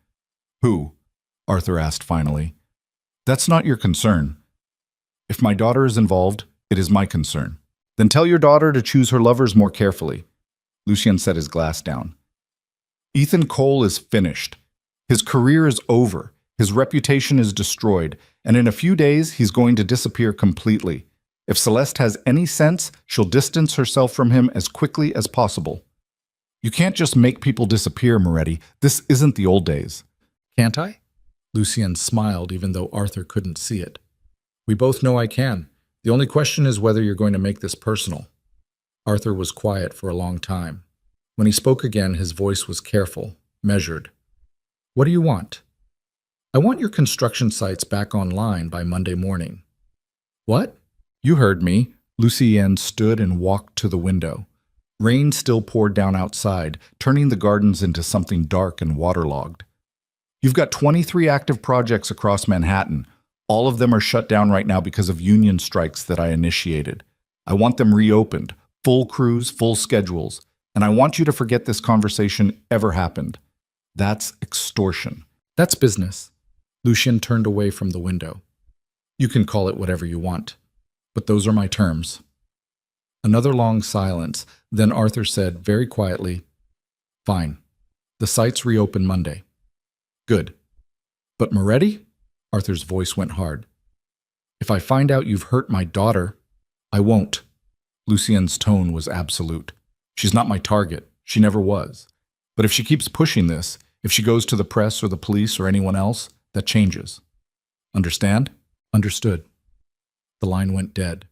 Who? Arthur asked finally. That's not your concern. If my daughter is involved, it is my concern. Then tell your daughter to choose her lovers more carefully. Lucien set his glass down. Ethan Cole is finished. His career is over. His reputation is destroyed. And in a few days, he's going to disappear completely. If Celeste has any sense, she'll distance herself from him as quickly as possible. You can't just make people disappear, Moretti. This isn't the old days. Can't I? Lucien smiled even though Arthur couldn't see it. We both know I can. The only question is whether you're going to make this personal. Arthur was quiet for a long time. When he spoke again, his voice was careful, measured. What do you want? I want your construction sites back online by Monday morning. What? You heard me. Lucien stood and walked to the window. Rain still poured down outside, turning the gardens into something dark and waterlogged. You've got 23 active projects across Manhattan. All of them are shut down right now because of union strikes that I initiated. I want them reopened, full crews, full schedules, and I want you to forget this conversation ever happened. That's extortion. That's business. Lucien turned away from the window. You can call it whatever you want, but those are my terms. Another long silence, then Arthur said very quietly, Fine. The sites reopen Monday. Good. But Moretti? Arthur's voice went hard. If I find out you've hurt my daughter, I won't. Lucien's tone was absolute. She's not my target. She never was. But if she keeps pushing this, if she goes to the press or the police or anyone else, that changes. Understand? Understood. The line went dead.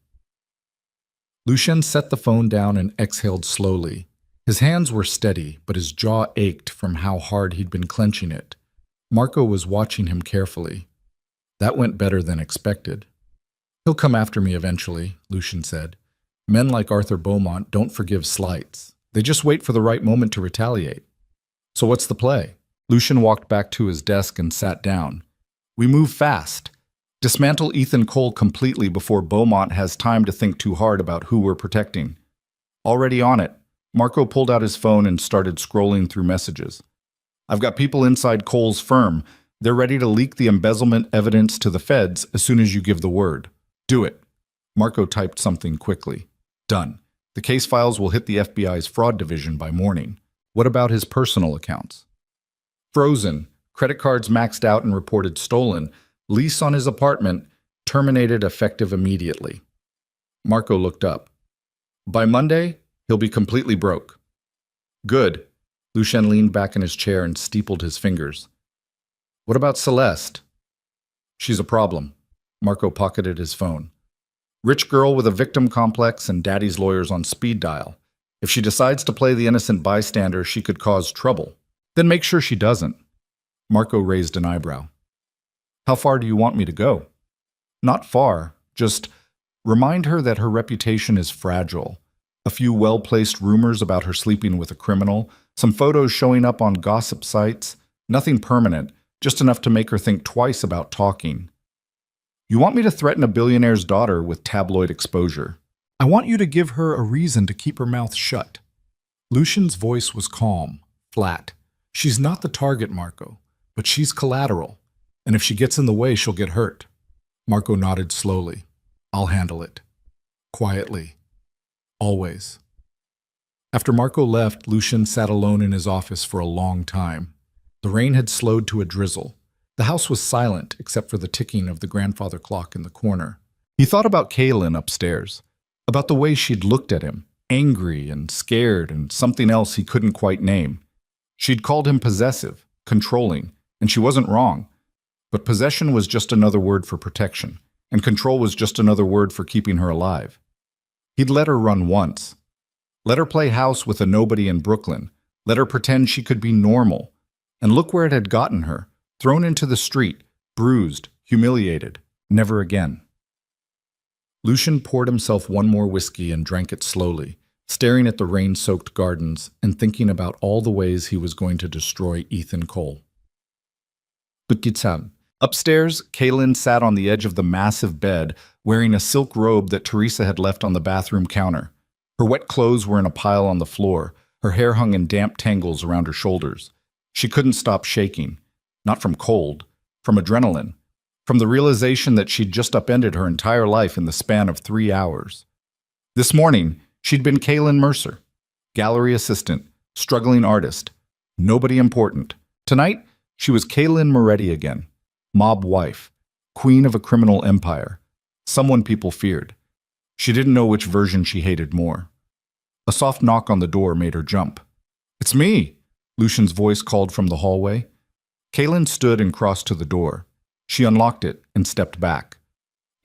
Lucien set the phone down and exhaled slowly. His hands were steady, but his jaw ached from how hard he'd been clenching it. Marco was watching him carefully. That went better than expected. He'll come after me eventually, Lucien said. Men like Arthur Beaumont don't forgive slights. They just wait for the right moment to retaliate. So what's the play? Lucien walked back to his desk and sat down. We move fast. Dismantle Ethan Cole completely before Beaumont has time to think too hard about who we're protecting. Already on it. Marco pulled out his phone and started scrolling through messages. I've got people inside Cole's firm. They're ready to leak the embezzlement evidence to the feds as soon as you give the word. Do it. Marco typed something quickly. Done. The case files will hit the FBI's fraud division by morning. What about his personal accounts? Frozen. Credit cards maxed out and reported stolen. Lease on his apartment terminated effective immediately. Marco looked up. By Monday, he'll be completely broke. Good. Lucien leaned back in his chair and steepled his fingers. What about Celeste? She's a problem. Marco pocketed his phone. Rich girl with a victim complex and daddy's lawyers on speed dial. If she decides to play the innocent bystander, she could cause trouble. Then make sure she doesn't. Marco raised an eyebrow. How far do you want me to go? Not far. Just remind her that her reputation is fragile. A few well-placed rumors about her sleeping with a criminal, some photos showing up on gossip sites, nothing permanent, just enough to make her think twice about talking. You want me to threaten a billionaire's daughter with tabloid exposure. I want you to give her a reason to keep her mouth shut. Lucien's voice was calm, flat. She's not the target, Marco, but she's collateral. And if she gets in the way, she'll get hurt. Marco nodded slowly. I'll handle it. Quietly. Always. After Marco left, Lucien sat alone in his office for a long time. The rain had slowed to a drizzle. The house was silent except for the ticking of the grandfather clock in the corner. He thought about Kaylin upstairs, about the way she'd looked at him, angry and scared and something else he couldn't quite name. She'd called him possessive, controlling, and she wasn't wrong. But possession was just another word for protection, and control was just another word for keeping her alive. He'd let her run once. Let her play house with a nobody in Brooklyn. Let her pretend she could be normal. And look where it had gotten her, thrown into the street, bruised, humiliated. Never again. Lucien poured himself one more whiskey and drank it slowly, staring at the rain-soaked gardens and thinking about all the ways he was going to destroy Ethan Cole. Upstairs, Kaylin sat on the edge of the massive bed, wearing a silk robe that Teresa had left on the bathroom counter. Her wet clothes were in a pile on the floor. Her hair hung in damp tangles around her shoulders. She couldn't stop shaking. Not from cold, from adrenaline, from the realization that she'd just upended her entire life in the span of 3 hours. This morning, she'd been Kaylin Mercer, gallery assistant, struggling artist, nobody important. Tonight, she was Kaylin Moretti again, mob wife, queen of a criminal empire, someone people feared. She didn't know which version she hated more. A soft knock on the door made her jump. It's me, Lucien's voice called from the hallway. Kaylin stood and crossed to the door. She unlocked it and stepped back.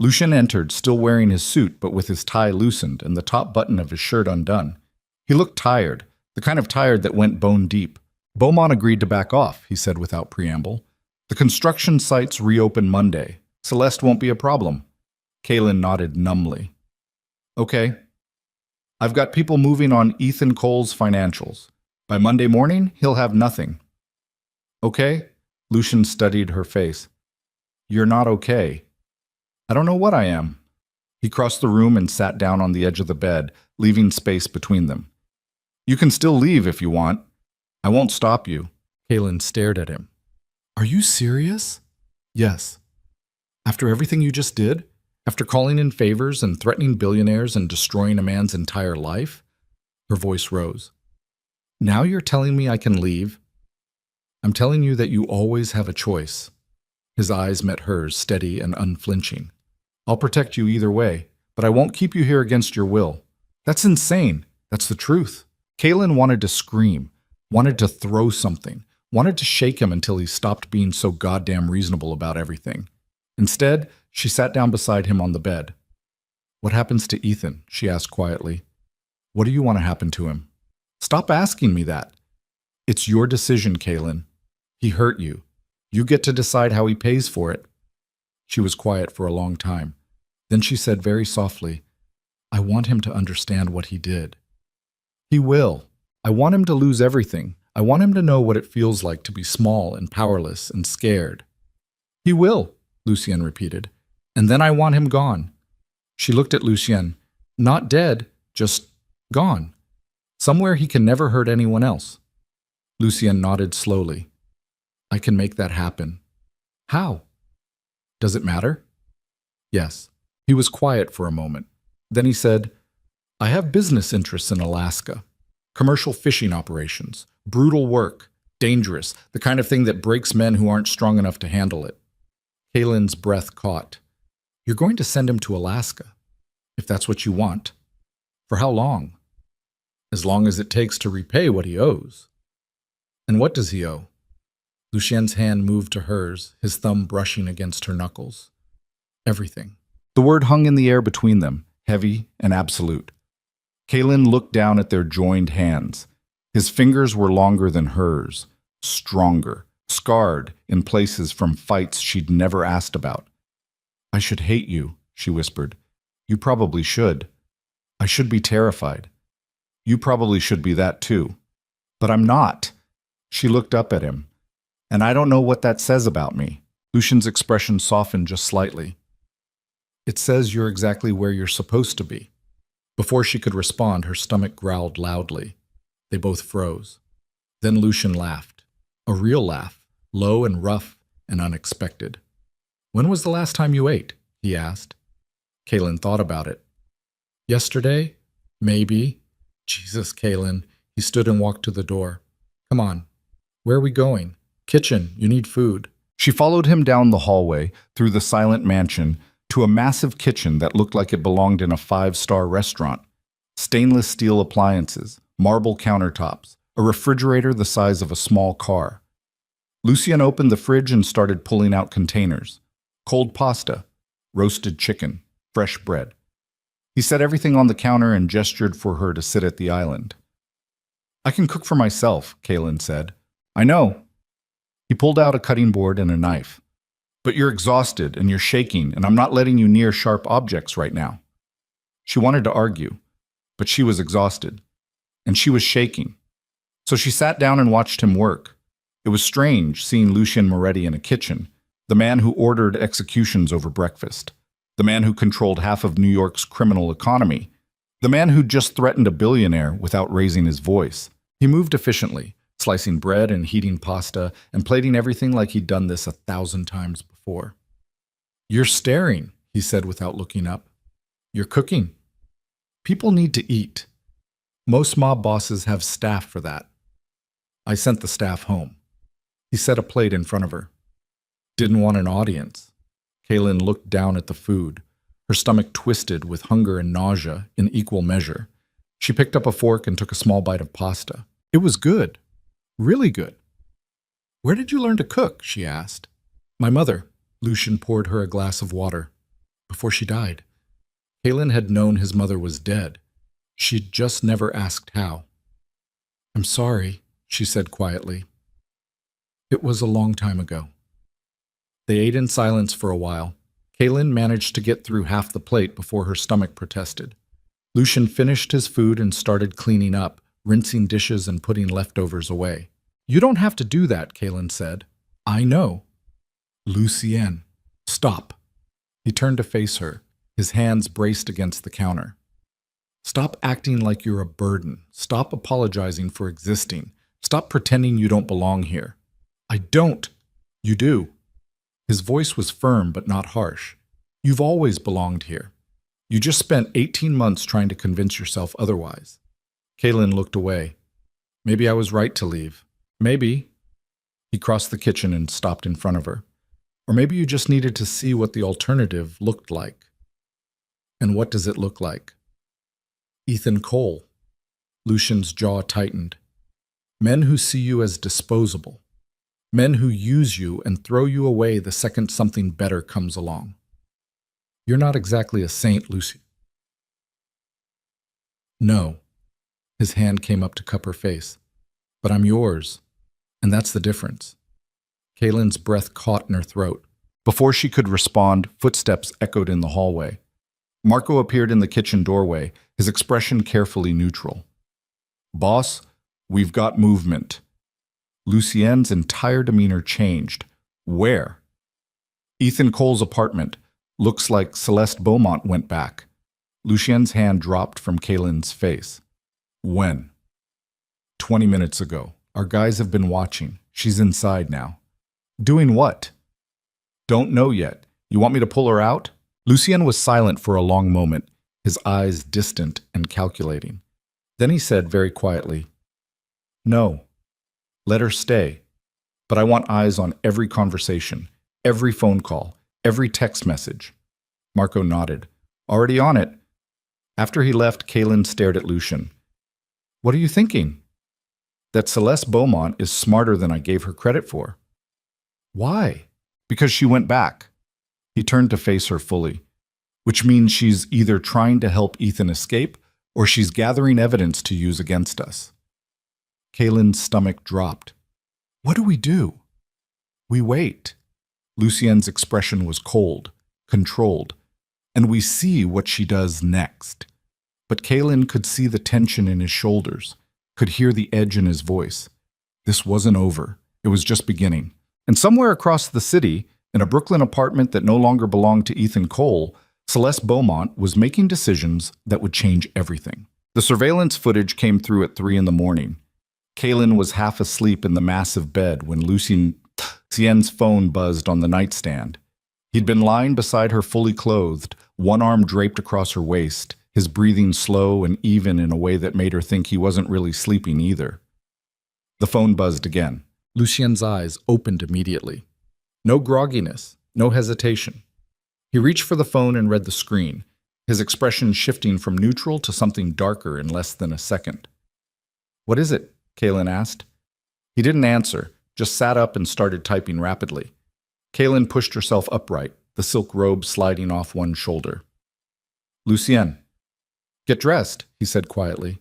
Lucien entered, still wearing his suit but with his tie loosened and the top button of his shirt undone. He looked tired, the kind of tired that went bone deep. Beaumont agreed to back off, he said without preamble. The construction sites reopen Monday. Celeste won't be a problem. Kaylin nodded numbly. Okay. I've got people moving on Ethan Cole's financials. By Monday morning, he'll have nothing. Okay? Lucien studied her face. You're not okay. I don't know what I am. He crossed the room and sat down on the edge of the bed, leaving space between them. You can still leave if you want. I won't stop you. Kaylin stared at him. Are you serious? Yes. After everything you just did? After calling in favors and threatening billionaires and destroying a man's entire life? Her voice rose. Now you're telling me I can leave? I'm telling you that you always have a choice. His eyes met hers, steady and unflinching. I'll protect you either way, but I won't keep you here against your will. That's insane. That's the truth. Kaylin wanted to scream, wanted to throw something, wanted to shake him until he stopped being so goddamn reasonable about everything. Instead, she sat down beside him on the bed. What happens to Ethan? She asked quietly. What do you want to happen to him? Stop asking me that. It's your decision, Kaylin. He hurt you. You get to decide how he pays for it. She was quiet for a long time. Then she said very softly, I want him to understand what he did. He will. I want him to lose everything. I want him to know what it feels like to be small and powerless and scared. He will, Lucien repeated. And then I want him gone. She looked at Lucien. Not dead, just gone. Somewhere he can never hurt anyone else. Lucien nodded slowly. I can make that happen. How? Does it matter? Yes. He was quiet for a moment. Then he said, I have business interests in Alaska. Commercial fishing operations. Brutal work. Dangerous. The kind of thing that breaks men who aren't strong enough to handle it. Kaylin's breath caught. You're going to send him to Alaska, if that's what you want. For how long? As long as it takes to repay what he owes. And what does he owe? Lucien's hand moved to hers, his thumb brushing against her knuckles. Everything. The word hung in the air between them, heavy and absolute. Kaylin looked down at their joined hands. His fingers were longer than hers, stronger, scarred in places from fights she'd never asked about. I should hate you, she whispered. You probably should. I should be terrified. You probably should be that too. But I'm not. She looked up at him. And I don't know what that says about me. Lucien's expression softened just slightly. It says you're exactly where you're supposed to be. Before she could respond, her stomach growled loudly. They both froze. Then Lucien laughed. A real laugh, low and rough and unexpected. When was the last time you ate? He asked. Kaylin thought about it. Yesterday? Maybe. Jesus, Kaylin. He stood and walked to the door. Come on. Where are we going? Kitchen. You need food. She followed him down the hallway, through the silent mansion, to a massive kitchen that looked like it belonged in a five-star restaurant. Stainless steel appliances, marble countertops, a refrigerator the size of a small car. Lucien opened the fridge and started pulling out containers. Cold pasta, roasted chicken, fresh bread. He set everything on the counter and gestured for her to sit at the island. I can cook for myself, Kaylin said. I know. He pulled out a cutting board and a knife. But you're exhausted and you're shaking, and I'm not letting you near sharp objects right now. She wanted to argue, but she was exhausted, and she was shaking. So she sat down and watched him work. It was strange seeing Lucien Moretti in a kitchen, the man who ordered executions over breakfast, the man who controlled half of New York's criminal economy, the man who just threatened a billionaire without raising his voice. He moved efficiently, slicing bread and heating pasta and plating everything like he'd done this 1,000 times before. You're staring, he said without looking up. You're cooking. People need to eat. Most mob bosses have staff for that. I sent the staff home. He set a plate in front of her. Didn't want an audience. Kaylin looked down at the food. Her stomach twisted with hunger and nausea in equal measure. She picked up a fork and took a small bite of pasta. It was good. Really good. Where did you learn to cook? She asked. My mother. Lucien poured her a glass of water. Before she died. Kaylin had known his mother was dead. She'd just never asked how. I'm sorry, she said quietly. It was a long time ago. They ate in silence for a while. Kaylin managed to get through half the plate before her stomach protested. Lucien finished his food and started cleaning up, rinsing dishes and putting leftovers away. You don't have to do that, Kaylin said. I know. Lucien, stop. He turned to face her, his hands braced against the counter. Stop acting like you're a burden. Stop apologizing for existing. Stop pretending you don't belong here. I don't. You do. His voice was firm but not harsh. You've always belonged here. You just spent 18 months trying to convince yourself otherwise. Kaylin looked away. Maybe I was right to leave. Maybe. He crossed the kitchen and stopped in front of her. Or maybe you just needed to see what the alternative looked like. And what does it look like? Ethan Cole. Lucian's jaw tightened. Men who see you as disposable. Men who use you and throw you away the second something better comes along. You're not exactly a saint, Lucy. No. His hand came up to cup her face. But I'm yours, and that's the difference. Kaylin's breath caught in her throat. Before she could respond, footsteps echoed in the hallway. Marco appeared in the kitchen doorway, his expression carefully neutral. Boss, we've got movement. Lucienne's entire demeanor changed. Where? Ethan Cole's apartment. Looks like Celeste Beaumont went back. Lucienne's hand dropped from Kaylin's face. When? 20 minutes ago. Our guys have been watching. She's inside now. Doing what? Don't know yet. You want me to pull her out? Lucien was silent for a long moment, his eyes distant and calculating. Then he said very quietly, No. Let her stay. But I want eyes on every conversation, every phone call, every text message. Marco nodded. Already on it. After he left, Kaylin stared at Lucien. What are you thinking? That Celeste Beaumont is smarter than I gave her credit for. Why? Because she went back. He turned to face her fully, which means she's either trying to help Ethan escape or she's gathering evidence to use against us. Kaylin's stomach dropped. What do we do? We wait. Lucien's expression was cold, controlled, and we see what she does next. But Kaylin could see the tension in his shoulders, could hear the edge in his voice. This wasn't over. It was just beginning. And somewhere across the city, in a Brooklyn apartment that no longer belonged to Ethan Cole, Celeste Beaumont was making decisions that would change everything. The surveillance footage came through at 3 a.m. Kaylin was half asleep in the massive bed when Lucien's phone buzzed on the nightstand. He'd been lying beside her fully clothed, one arm draped across her waist, his breathing slow and even in a way that made her think he wasn't really sleeping either. The phone buzzed again. Lucien's eyes opened immediately. No grogginess, no hesitation. He reached for the phone and read the screen, his expression shifting from neutral to something darker in less than a second. What is it? Kaylin asked. He didn't answer, just sat up and started typing rapidly. Kaylin pushed herself upright, the silk robe sliding off one shoulder. Lucien. Get dressed, he said quietly.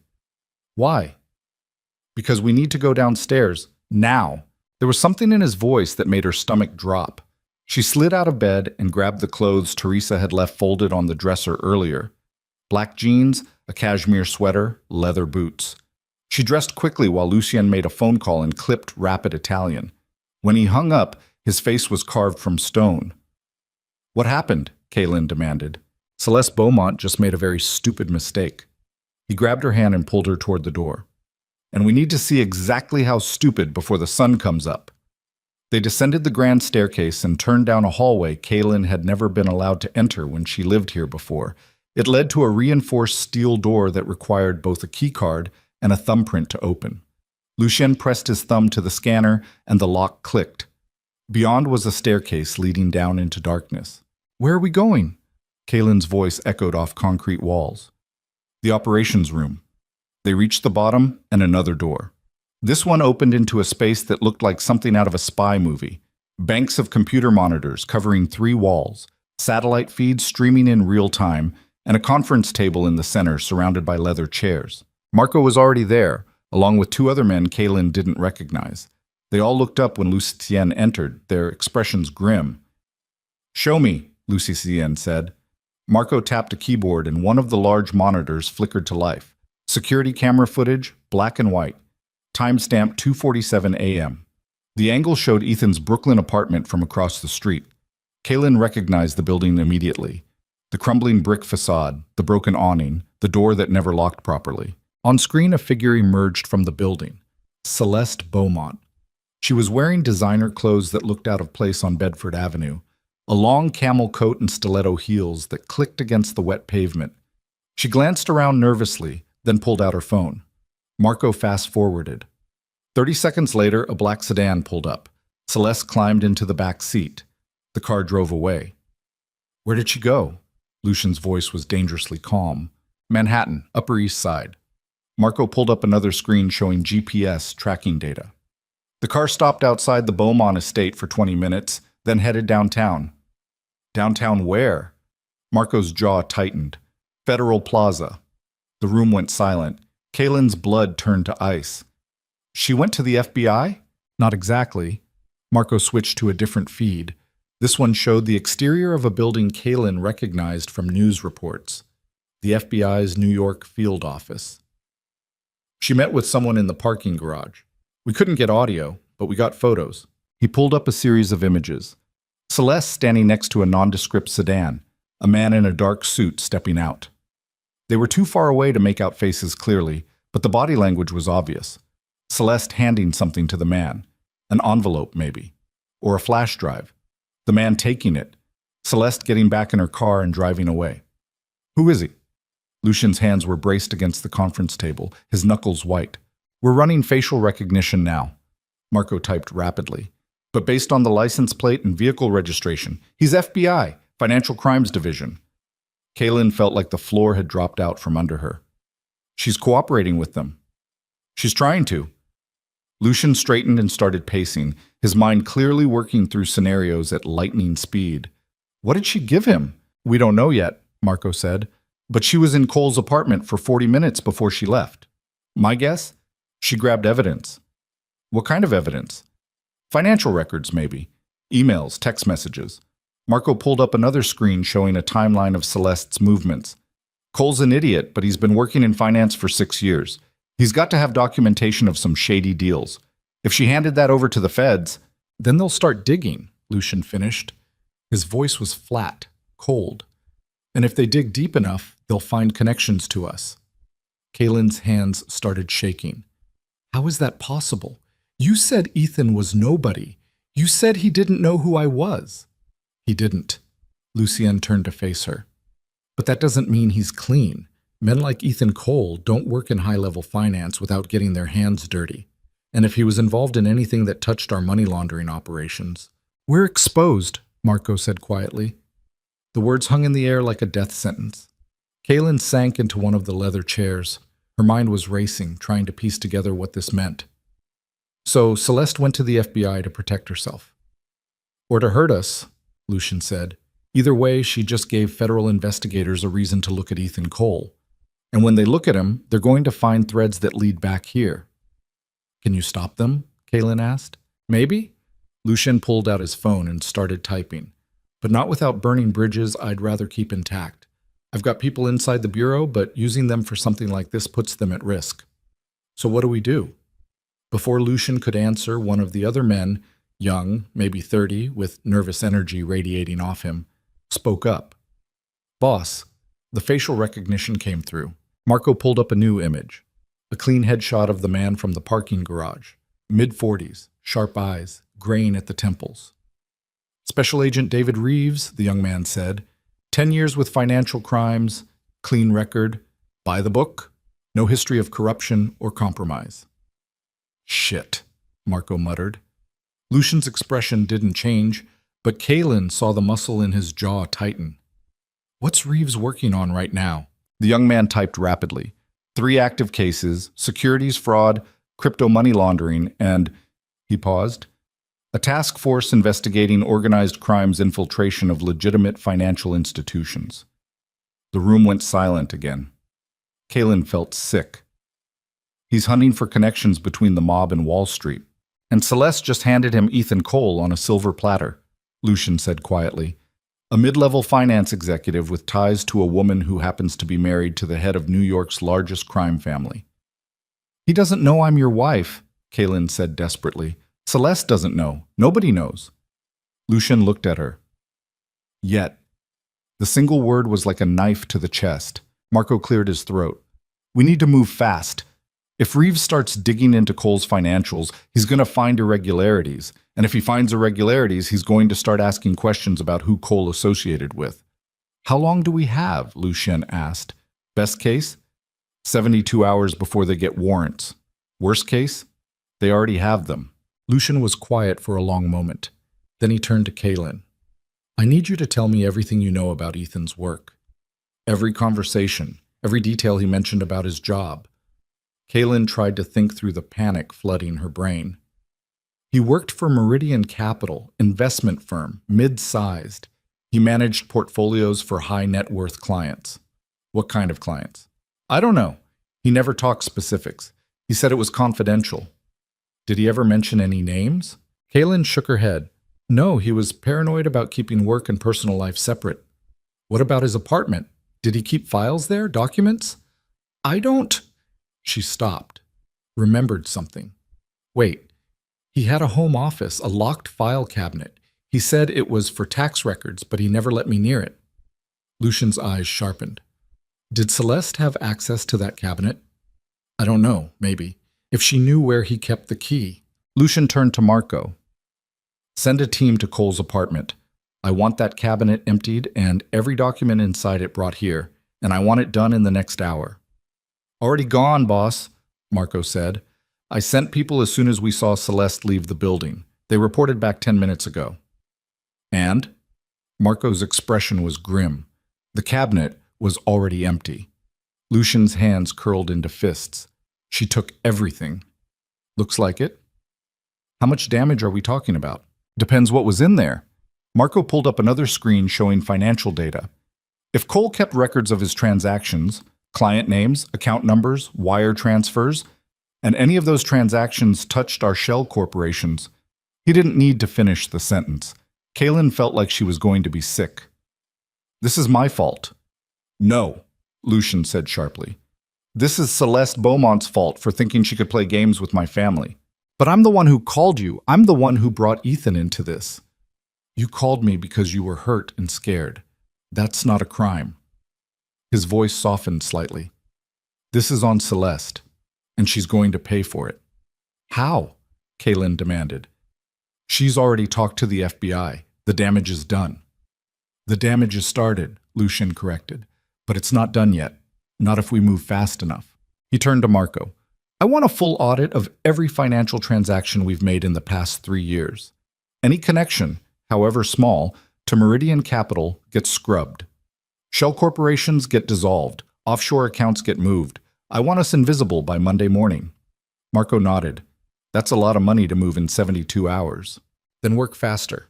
Why? Because we need to go downstairs, now. There was something in his voice that made her stomach drop. She slid out of bed and grabbed the clothes Teresa had left folded on the dresser earlier. Black jeans, a cashmere sweater, leather boots. She dressed quickly while Lucien made a phone call in clipped, rapid Italian. When he hung up, his face was carved from stone. What happened? Kaylin demanded. Celeste Beaumont just made a very stupid mistake. He grabbed her hand and pulled her toward the door. And we need to see exactly how stupid before the sun comes up. They descended the grand staircase and turned down a hallway Kaylin had never been allowed to enter when she lived here before. It led to a reinforced steel door that required both a keycard and a thumbprint to open. Lucien pressed his thumb to the scanner and the lock clicked. Beyond was a staircase leading down into darkness. Where are we going? Kaylin's voice echoed off concrete walls. The operations room. They reached the bottom and another door. This one opened into a space that looked like something out of a spy movie. Banks of computer monitors covering 3 walls, satellite feeds streaming in real time, and a conference table in the center surrounded by leather chairs. Marco was already there, along with 2 other men Kaylin didn't recognize. They all looked up when Lucien entered, their expressions grim. Show me, Lucien said. Marco tapped a keyboard and one of the large monitors flickered to life. Security camera footage, black and white. Timestamp 2:47 a.m. The angle showed Ethan's Brooklyn apartment from across the street. Kaylin recognized the building immediately. The crumbling brick facade, the broken awning, the door that never locked properly. On screen, a figure emerged from the building. Celeste Beaumont. She was wearing designer clothes that looked out of place on Bedford Avenue, a long camel coat and stiletto heels that clicked against the wet pavement. She glanced around nervously, then pulled out her phone. Marco fast-forwarded. 30 seconds later, a black sedan pulled up. Celeste climbed into the back seat. The car drove away. Where did she go? Lucian's voice was dangerously calm. Manhattan, Upper East Side. Marco pulled up another screen showing GPS tracking data. The car stopped outside the Beaumont estate for 20 minutes, then headed downtown. Downtown where? Marco's jaw tightened. Federal Plaza. The room went silent. Kaylin's blood turned to ice. She went to the FBI? Not exactly. Marco switched to a different feed. This one showed the exterior of a building Kaylin recognized from news reports. The FBI's New York field office. She met with someone in the parking garage. We couldn't get audio, but we got photos. He pulled up a series of images. Celeste standing next to a nondescript sedan, a man in a dark suit stepping out. They were too far away to make out faces clearly, but the body language was obvious. Celeste handing something to the man. An envelope, maybe. Or a flash drive. The man taking it. Celeste getting back in her car and driving away. Who is he? Lucian's hands were braced against the conference table, his knuckles white. We're running facial recognition now. Marco typed rapidly. But based on the license plate and vehicle registration, he's FBI, Financial Crimes Division. Kaylin felt like the floor had dropped out from under her. She's cooperating with them. She's trying to. Lucian straightened and started pacing, his mind clearly working through scenarios at lightning speed. What did she give him? We don't know yet, Marco said. But she was in Cole's apartment for 40 minutes before she left. My guess? She grabbed evidence. What kind of evidence? Financial records, maybe. Emails, text messages. Marco pulled up another screen showing a timeline of Celeste's movements. Cole's an idiot, but he's been working in finance for 6 years. He's got to have documentation of some shady deals. If she handed that over to the feds, then they'll start digging, Lucian finished. His voice was flat, cold. And if they dig deep enough, they'll find connections to us. Kaylin's hands started shaking. How is that possible? You said Ethan was nobody. You said he didn't know who I was. He didn't. Lucienne turned to face her. But that doesn't mean he's clean. Men like Ethan Cole don't work in high-level finance without getting their hands dirty. And if he was involved in anything that touched our money laundering operations, we're exposed, Marco said quietly. The words hung in the air like a death sentence. Kaylin sank into one of the leather chairs. Her mind was racing, trying to piece together what this meant. So Celeste went to the FBI to protect herself. Or to hurt us, Lucian said. Either way, she just gave federal investigators a reason to look at Ethan Cole. And when they look at him, they're going to find threads that lead back here. Can you stop them? Kaylin asked. Maybe? Lucian pulled out his phone and started typing. But not without burning bridges I'd rather keep intact. I've got people inside the bureau, but using them for something like this puts them at risk. So what do we do? Before Lucian could answer, one of the other men, young, maybe 30, with nervous energy radiating off him, spoke up. Boss, the facial recognition came through. Marco pulled up a new image. A clean headshot of the man from the parking garage. Mid-40s, sharp eyes, graying at the temples. Special Agent David Reeves, the young man said. 10 years with financial crimes, clean record, by the book, no history of corruption or compromise. Shit, Marco muttered. Lucian's expression didn't change, but Kaylin saw the muscle in his jaw tighten. What's Reeves working on right now? The young man typed rapidly. 3 active cases, securities fraud, crypto money laundering, and, he paused, a task force investigating organized crime's infiltration of legitimate financial institutions. The room went silent again. Kaylin felt sick. He's hunting for connections between the mob and Wall Street. And Celeste just handed him Ethan Cole on a silver platter, Lucian said quietly. A mid-level finance executive with ties to a woman who happens to be married to the head of New York's largest crime family. He doesn't know I'm your wife, Kaylin said desperately. Celeste doesn't know. Nobody knows. Lucian looked at her. Yet. The single word was like a knife to the chest. Marco cleared his throat. We need to move fast. If Reeves starts digging into Cole's financials, he's going to find irregularities. And if he finds irregularities, he's going to start asking questions about who Cole associated with. How long do we have? Lucien asked. Best case? 72 hours before they get warrants. Worst case? They already have them. Lucian was quiet for a long moment. Then he turned to Kaylin. I need you to tell me everything you know about Ethan's work. Every conversation, every detail he mentioned about his job. Kaylin tried to think through the panic flooding her brain. He worked for Meridian Capital, investment firm, mid-sized. He managed portfolios for high net worth clients. What kind of clients? I don't know. He never talked specifics. He said it was confidential. Did he ever mention any names? Kaylin shook her head. No, he was paranoid about keeping work and personal life separate. What about his apartment? Did he keep files there, documents? I don't... She stopped, remembered something. Wait, he had a home office, a locked file cabinet. He said it was for tax records, but he never let me near it. Lucian's eyes sharpened. Did Celeste have access to that cabinet? I don't know, maybe. If she knew where he kept the key. Lucian turned to Marco. Send a team to Cole's apartment. I want that cabinet emptied and every document inside it brought here, and I want it done in the next hour. Already gone, boss, Marco said. I sent people as soon as we saw Celeste leave the building. They reported back 10 minutes ago. And? Marco's expression was grim. The cabinet was already empty. Lucian's hands curled into fists. She took everything. Looks like it. How much damage are we talking about? Depends what was in there. Marco pulled up another screen showing financial data. If Cole kept records of his transactions, client names, account numbers, wire transfers, and any of those transactions touched our shell corporations, he didn't need to finish the sentence. Kaylin felt like she was going to be sick. This is my fault. No, Lucian said sharply. This is Celeste Beaumont's fault for thinking she could play games with my family. But I'm the one who called you. I'm the one who brought Ethan into this. You called me because you were hurt and scared. That's not a crime. His voice softened slightly. This is on Celeste, and she's going to pay for it. How? Kaylin demanded. She's already talked to the FBI. The damage is done. The damage is started, Lucian corrected, but it's not done yet. Not if we move fast enough. He turned to Marco. I want a full audit of every financial transaction we've made in the past 3 years. Any connection, however small, to Meridian Capital gets scrubbed. Shell corporations get dissolved. Offshore accounts get moved. I want us invisible by Monday morning. Marco nodded. That's a lot of money to move in 72 hours. Then work faster.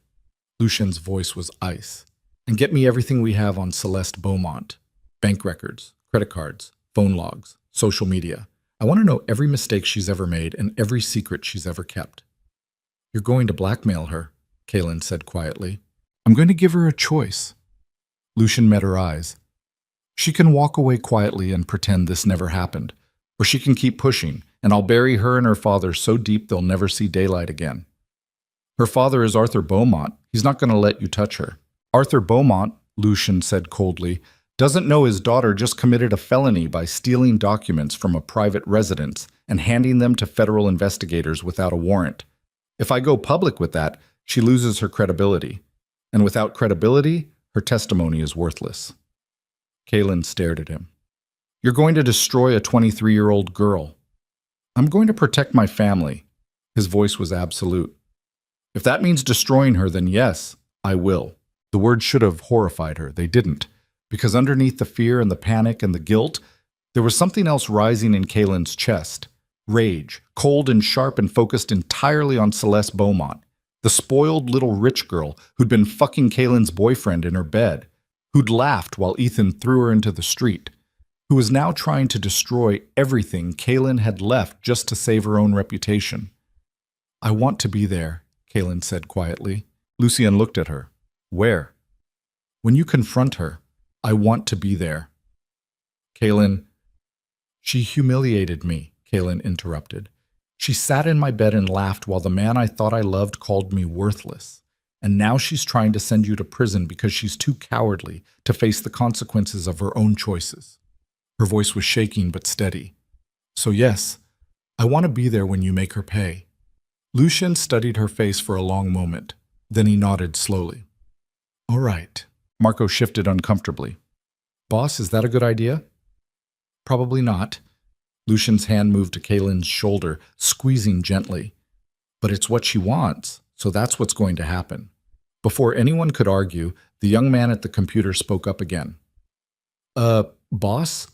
Lucian's voice was ice. And get me everything we have on Celeste Beaumont. Bank records, credit cards, phone logs, social media. I want to know every mistake she's ever made and every secret she's ever kept. You're going to blackmail her, Kaylin said quietly. I'm going to give her a choice. Lucian met her eyes. She can walk away quietly and pretend this never happened, or she can keep pushing, and I'll bury her and her father so deep they'll never see daylight again. Her father is Arthur Beaumont. He's not going to let you touch her. Arthur Beaumont, Lucian said coldly, doesn't know his daughter just committed a felony by stealing documents from a private residence and handing them to federal investigators without a warrant. If I go public with that, she loses her credibility. And without credibility, her testimony is worthless. Kaylin stared at him. You're going to destroy a 23-year-old girl. I'm going to protect my family. His voice was absolute. If that means destroying her, then yes, I will. The words should have horrified her. They didn't. Because underneath the fear and the panic and the guilt, there was something else rising in Kaylin's chest. Rage, cold and sharp and focused entirely on Celeste Beaumont, the spoiled little rich girl who'd been fucking Kaylin's boyfriend in her bed, who'd laughed while Ethan threw her into the street, who was now trying to destroy everything Kaylin had left just to save her own reputation. I want to be there, Kaylin said quietly. Lucian looked at her. Where? When you confront her, I want to be there. Kaylin, she humiliated me, Kaylin interrupted. She sat in my bed and laughed while the man I thought I loved called me worthless. And now she's trying to send you to prison because she's too cowardly to face the consequences of her own choices. Her voice was shaking but steady. So yes, I want to be there when you make her pay. Lucian studied her face for a long moment. Then he nodded slowly. All right. Marco shifted uncomfortably. Boss, is that a good idea? Probably not. Lucian's hand moved to Kaylin's shoulder, squeezing gently. But it's what she wants, so that's what's going to happen. Before anyone could argue, the young man at the computer spoke up again. Boss?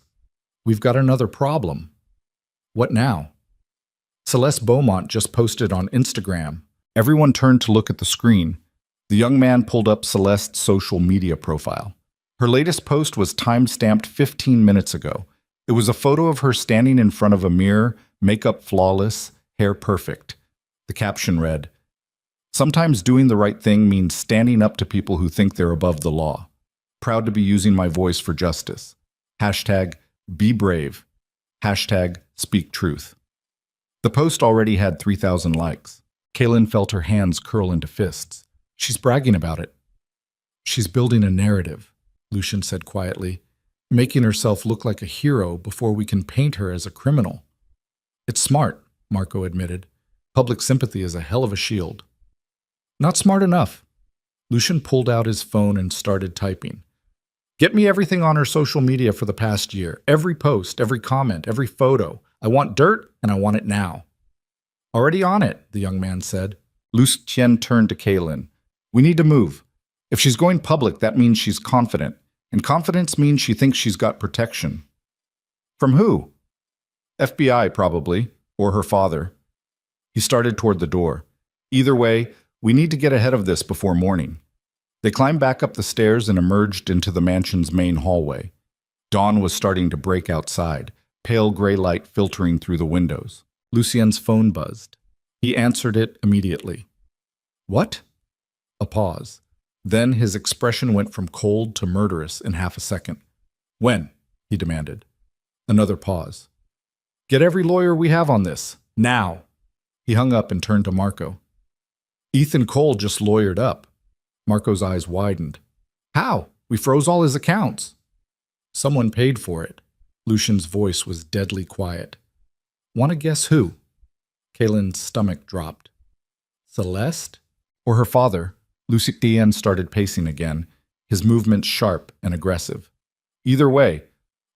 We've got another problem. What now? Celeste Beaumont just posted on Instagram. Everyone turned to look at the screen. The young man pulled up Celeste's social media profile. Her latest post was time-stamped 15 minutes ago. It was a photo of her standing in front of a mirror, makeup flawless, hair perfect. The caption read, "Sometimes doing the right thing means standing up to people who think they're above the law. Proud to be using my voice for justice. Hashtag be brave. Hashtag speak truth." The post already had 3,000 likes. Kaylin felt her hands curl into fists. She's bragging about it. She's building a narrative, Lucian said quietly, making herself look like a hero before we can paint her as a criminal. It's smart, Marco admitted. Public sympathy is a hell of a shield. Not smart enough. Lucian pulled out his phone and started typing. Get me everything on her social media for the past year. Every post, every comment, every photo. I want dirt, and I want it now. Already on it, the young man said. Lucien turned to Kaylin. We need to move. If she's going public, that means she's confident. And confidence means she thinks she's got protection. From who? FBI, probably. Or her father. He started toward the door. Either way, we need to get ahead of this before morning. They climbed back up the stairs and emerged into the mansion's main hallway. Dawn was starting to break outside, pale gray light filtering through the windows. Lucien's phone buzzed. He answered it immediately. What? A pause. Then his expression went from cold to murderous in half a second. When? He demanded. Another pause. Get every lawyer we have on this. Now. He hung up and turned to Marco. Ethan Cole just lawyered up. Marco's eyes widened. How? We froze all his accounts. Someone paid for it. Lucian's voice was deadly quiet. Want to guess who? Kaylin's stomach dropped. Celeste? Or her father? Lucien started pacing again, his movements sharp and aggressive. Either way,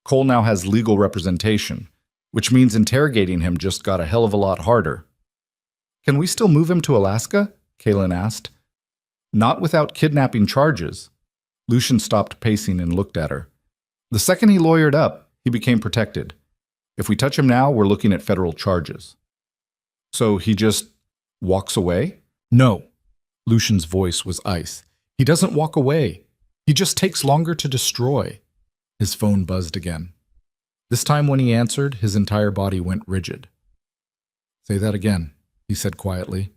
Cole now has legal representation, which means interrogating him just got a hell of a lot harder. Can we still move him to Alaska? Kaylin asked. Not without kidnapping charges. Lucian stopped pacing and looked at her. The second he lawyered up, he became protected. If we touch him now, we're looking at federal charges. So he just walks away? No. Lucian's voice was ice. He doesn't walk away. He just takes longer to destroy. His phone buzzed again. This time when he answered, his entire body went rigid. Say that again, he said quietly.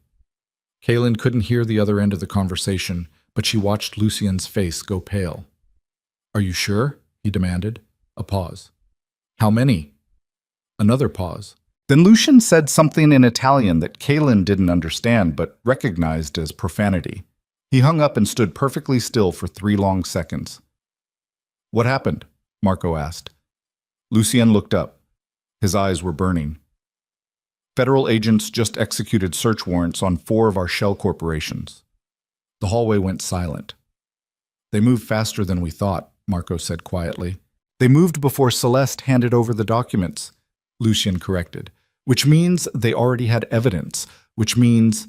Kaylin couldn't hear the other end of the conversation, but she watched Lucien's face go pale. Are you sure? He demanded. A pause. How many? Another pause. Then Lucian said something in Italian that Kaylin didn't understand but recognized as profanity. He hung up and stood perfectly still for 3 long seconds. What happened? Marco asked. Lucien looked up. His eyes were burning. Federal agents just executed search warrants on 4 of our shell corporations. The hallway went silent. They moved faster than we thought, Marco said quietly. They moved before Celeste handed over the documents, Lucien corrected. Which means they already had evidence, which means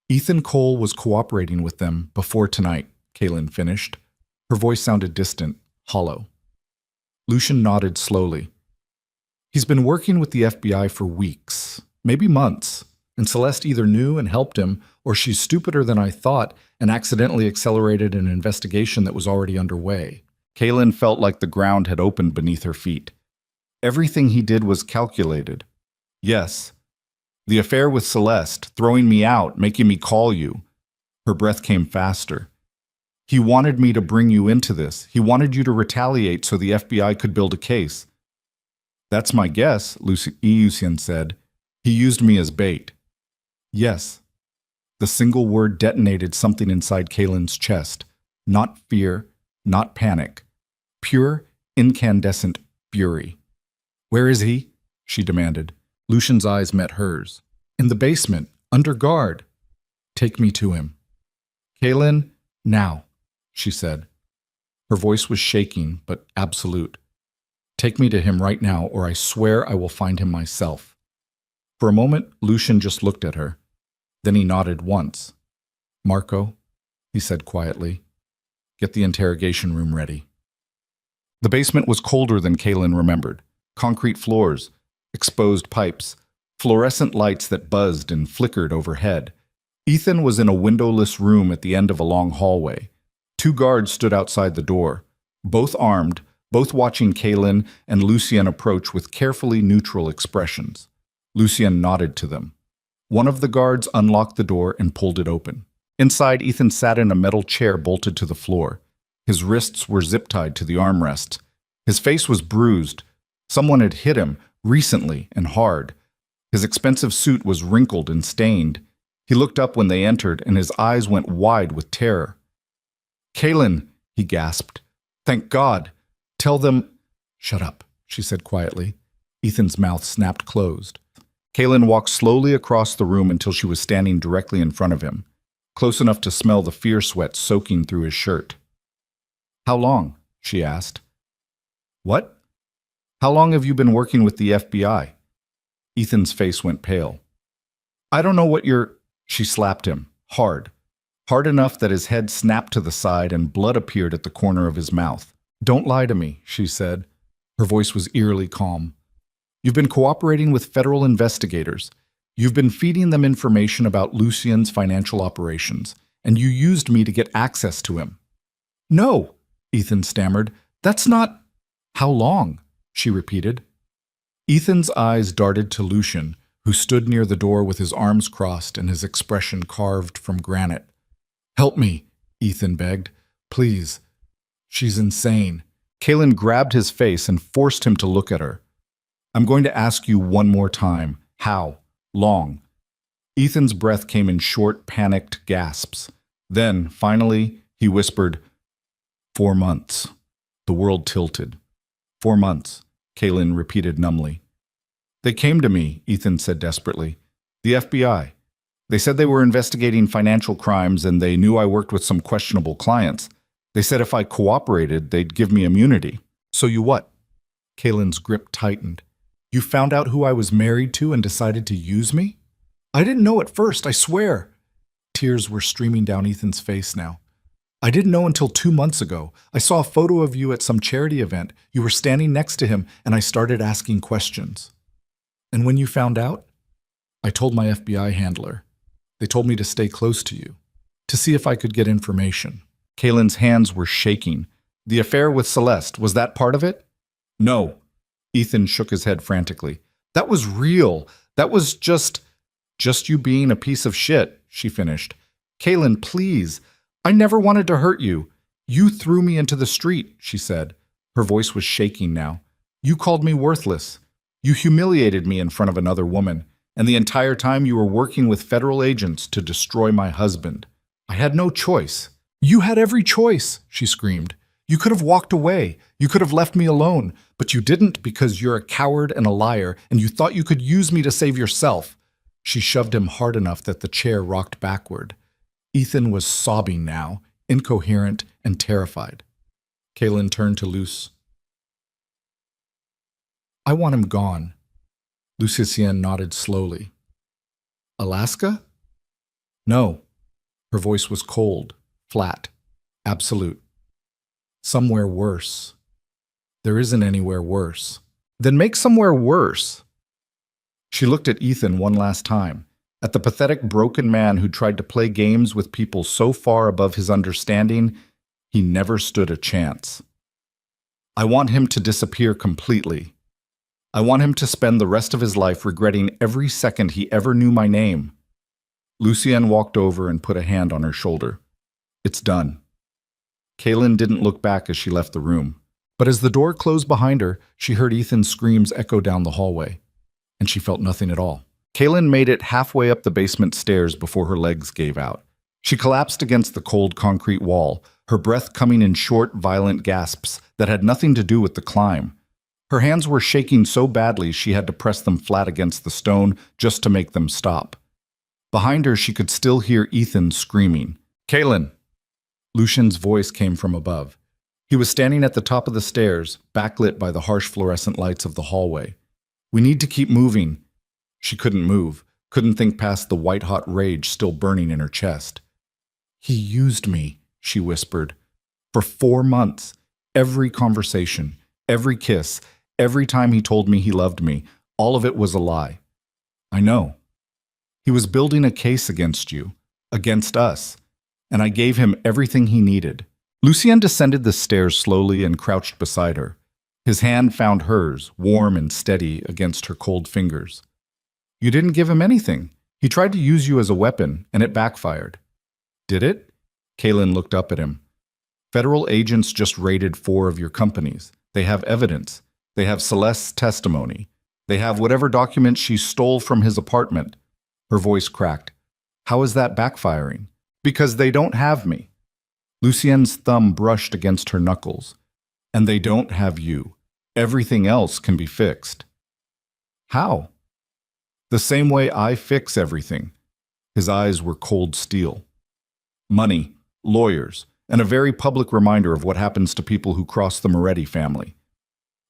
Ethan Cole was cooperating with them before tonight, Kaylin finished. Her voice sounded distant, hollow. Lucian nodded slowly. He's been working with the FBI for weeks, maybe months, and Celeste either knew and helped him, or she's stupider than I thought and accidentally accelerated an investigation that was already underway. Kaylin felt like the ground had opened beneath her feet. Everything he did was calculated. Yes. The affair with Celeste, throwing me out, making me call you. Her breath came faster. He wanted me to bring you into this. He wanted you to retaliate so the FBI could build a case. That's my guess, Lucien said. He used me as bait. Yes. The single word detonated something inside Kaylin's chest. Not fear, not panic. Pure, incandescent fury. Where is he? She demanded. Lucian's eyes met hers. In the basement, under guard. Take me to him. Kaylin, now, she said. Her voice was shaking, but absolute. Take me to him right now, or I swear I will find him myself. For a moment, Lucian just looked at her. Then he nodded once. Marco, he said quietly, get the interrogation room ready. The basement was colder than Kaylin remembered. Concrete floors, exposed pipes, fluorescent lights that buzzed and flickered overhead. Ethan was in a windowless room at the end of a long hallway. Two guards stood outside the door, both armed, both watching Kaylin and Lucien approach with carefully neutral expressions. Lucien nodded to them. One of the guards unlocked the door and pulled it open. Inside, Ethan sat in a metal chair bolted to the floor. His wrists were zip-tied to the armrests. His face was bruised. Someone had hit him, recently and hard. His expensive suit was wrinkled and stained. He looked up when they entered, and his eyes went wide with terror. "Kaylin," he gasped. "Thank God. Tell them—" "Shut up," she said quietly. Ethan's mouth snapped closed. Kaylin walked slowly across the room until she was standing directly in front of him, close enough to smell the fear sweat soaking through his shirt. "How long?" she asked. "What? How long have you been working with the FBI?" Ethan's face went pale. "I don't know what you're—" She slapped him, hard enough that his head snapped to the side and blood appeared at the corner of his mouth. "Don't lie to me," she said. Her voice was eerily calm. "You've been cooperating with federal investigators. You've been feeding them information about Lucien's financial operations, and you used me to get access to him." "No," Ethan stammered. "That's not—" "How long?" she repeated. Ethan's eyes darted to Lucien, who stood near the door with his arms crossed and his expression carved from granite. "Help me," Ethan begged. "Please. She's insane." Kaylin grabbed his face and forced him to look at her. "I'm going to ask you one more time. How long?" Ethan's breath came in short, panicked gasps. Then, finally, he whispered, 4 months. The world tilted. 4 months, Kaylin repeated numbly. "They came to me," Ethan said desperately. "The FBI. They said they were investigating financial crimes and they knew I worked with some questionable clients. They said if I cooperated, they'd give me immunity." "So you what?" Kaylin's grip tightened. "You found out who I was married to and decided to use me?" "I didn't know at first, I swear." Tears were streaming down Ethan's face now. "I didn't know until 2 months ago. I saw a photo of you at some charity event. You were standing next to him, and I started asking questions." "And when you found out?" "I told my FBI handler. They told me to stay close to you, to see if I could get information." Kaylin's hands were shaking. "The affair with Celeste, was that part of it?" "No." Ethan shook his head frantically. "That was real. That was just you being a piece of shit," she finished. "Kaylin, please. I never wanted to hurt you. You threw me into the street," she said. Her voice was shaking now. "You called me worthless. You humiliated me in front of another woman, and the entire time you were working with federal agents to destroy my husband. I had no choice." "You had every choice," she screamed. "You could have walked away. You could have left me alone, but you didn't because you're a coward and a liar, and you thought you could use me to save yourself." She shoved him hard enough that the chair rocked backward. Ethan was sobbing now, incoherent and terrified. Kaylin turned to Luce. "I want him gone." Lucien nodded slowly. "Alaska?" "No." Her voice was cold, flat, absolute. "Somewhere worse." "There isn't anywhere worse." "Then make somewhere worse." She looked at Ethan one last time, at the pathetic broken man who tried to play games with people so far above his understanding, he never stood a chance. "I want him to disappear completely. I want him to spend the rest of his life regretting every second he ever knew my name." Lucien walked over and put a hand on her shoulder. "It's done." Kaylin didn't look back as she left the room, but as the door closed behind her, she heard Ethan's screams echo down the hallway, and she felt nothing at all. Kaylin made it halfway up the basement stairs before her legs gave out. She collapsed against the cold concrete wall, her breath coming in short, violent gasps that had nothing to do with the climb. Her hands were shaking so badly she had to press them flat against the stone just to make them stop. Behind her, she could still hear Ethan screaming. "Kaylin!" Lucien's voice came from above. He was standing at the top of the stairs, backlit by the harsh fluorescent lights of the hallway. "We need to keep moving." She couldn't move, couldn't think past the white-hot rage still burning in her chest. "He used me," she whispered. "For 4 months. Every conversation, every kiss, every time he told me he loved me, all of it was a lie. I know. He was building a case against you, against us, and I gave him everything he needed. Lucien descended the stairs slowly and crouched beside her. His hand found hers, warm and steady against her cold fingers. You didn't give him anything. He tried to use you as a weapon, and it backfired. Did it? Kaylin looked up at him. Federal agents just raided 4 of your companies. They have evidence. They have Celeste's testimony. They have whatever documents she stole from his apartment. Her voice cracked. How is that backfiring? Because they don't have me. Lucien's thumb brushed against her knuckles. And they don't have you. Everything else can be fixed. How? The same way I fix everything. His eyes were cold steel. Money, lawyers, and a very public reminder of what happens to people who cross the Moretti family.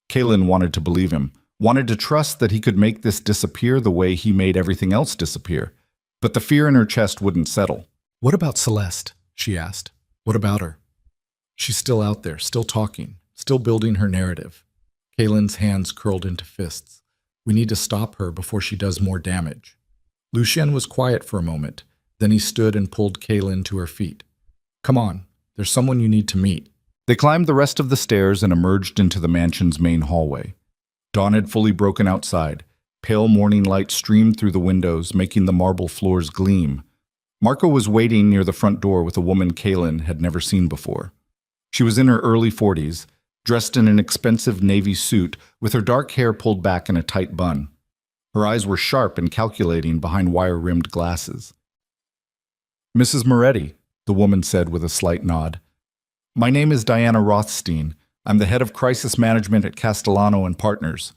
Kaylin wanted to believe him, wanted to trust that he could make this disappear the way he made everything else disappear. But the fear in her chest wouldn't settle. What about Celeste? She asked. What about her? She's still out there, still talking, still building her narrative. Kaylin's hands curled into fists. We need to stop her before she does more damage. Lucien was quiet for a moment. Then he stood and pulled Kaylin to her feet. Come on, there's someone you need to meet. They climbed the rest of the stairs and emerged into the mansion's main hallway. Dawn had fully broken outside. Pale morning light streamed through the windows, making the marble floors gleam. Marco was waiting near the front door with a woman Kaylin had never seen before. She was in her early 40s, dressed in an expensive navy suit with her dark hair pulled back in a tight bun. Her eyes were sharp and calculating behind wire-rimmed glasses. Mrs. Moretti, the woman said with a slight nod. My name is Diana Rothstein. I'm the head of crisis management at Castellano and Partners.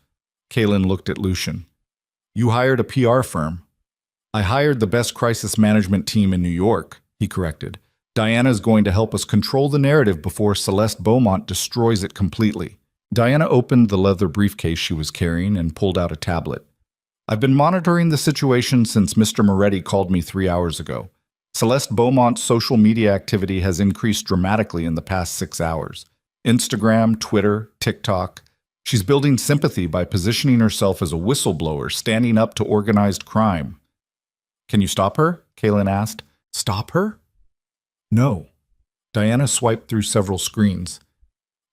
Kaylin looked at Lucien. You hired a PR firm. I hired the best crisis management team in New York, he corrected. Diana is going to help us control the narrative before Celeste Beaumont destroys it completely. Diana opened the leather briefcase she was carrying and pulled out a tablet. I've been monitoring the situation since Mr. Moretti called me 3 hours ago. Celeste Beaumont's social media activity has increased dramatically in the past 6 hours. Instagram, Twitter, TikTok. She's building sympathy by positioning herself as a whistleblower, standing up to organized crime. Can you stop her? Kaylin asked. Stop her? No. Diana swiped through several screens.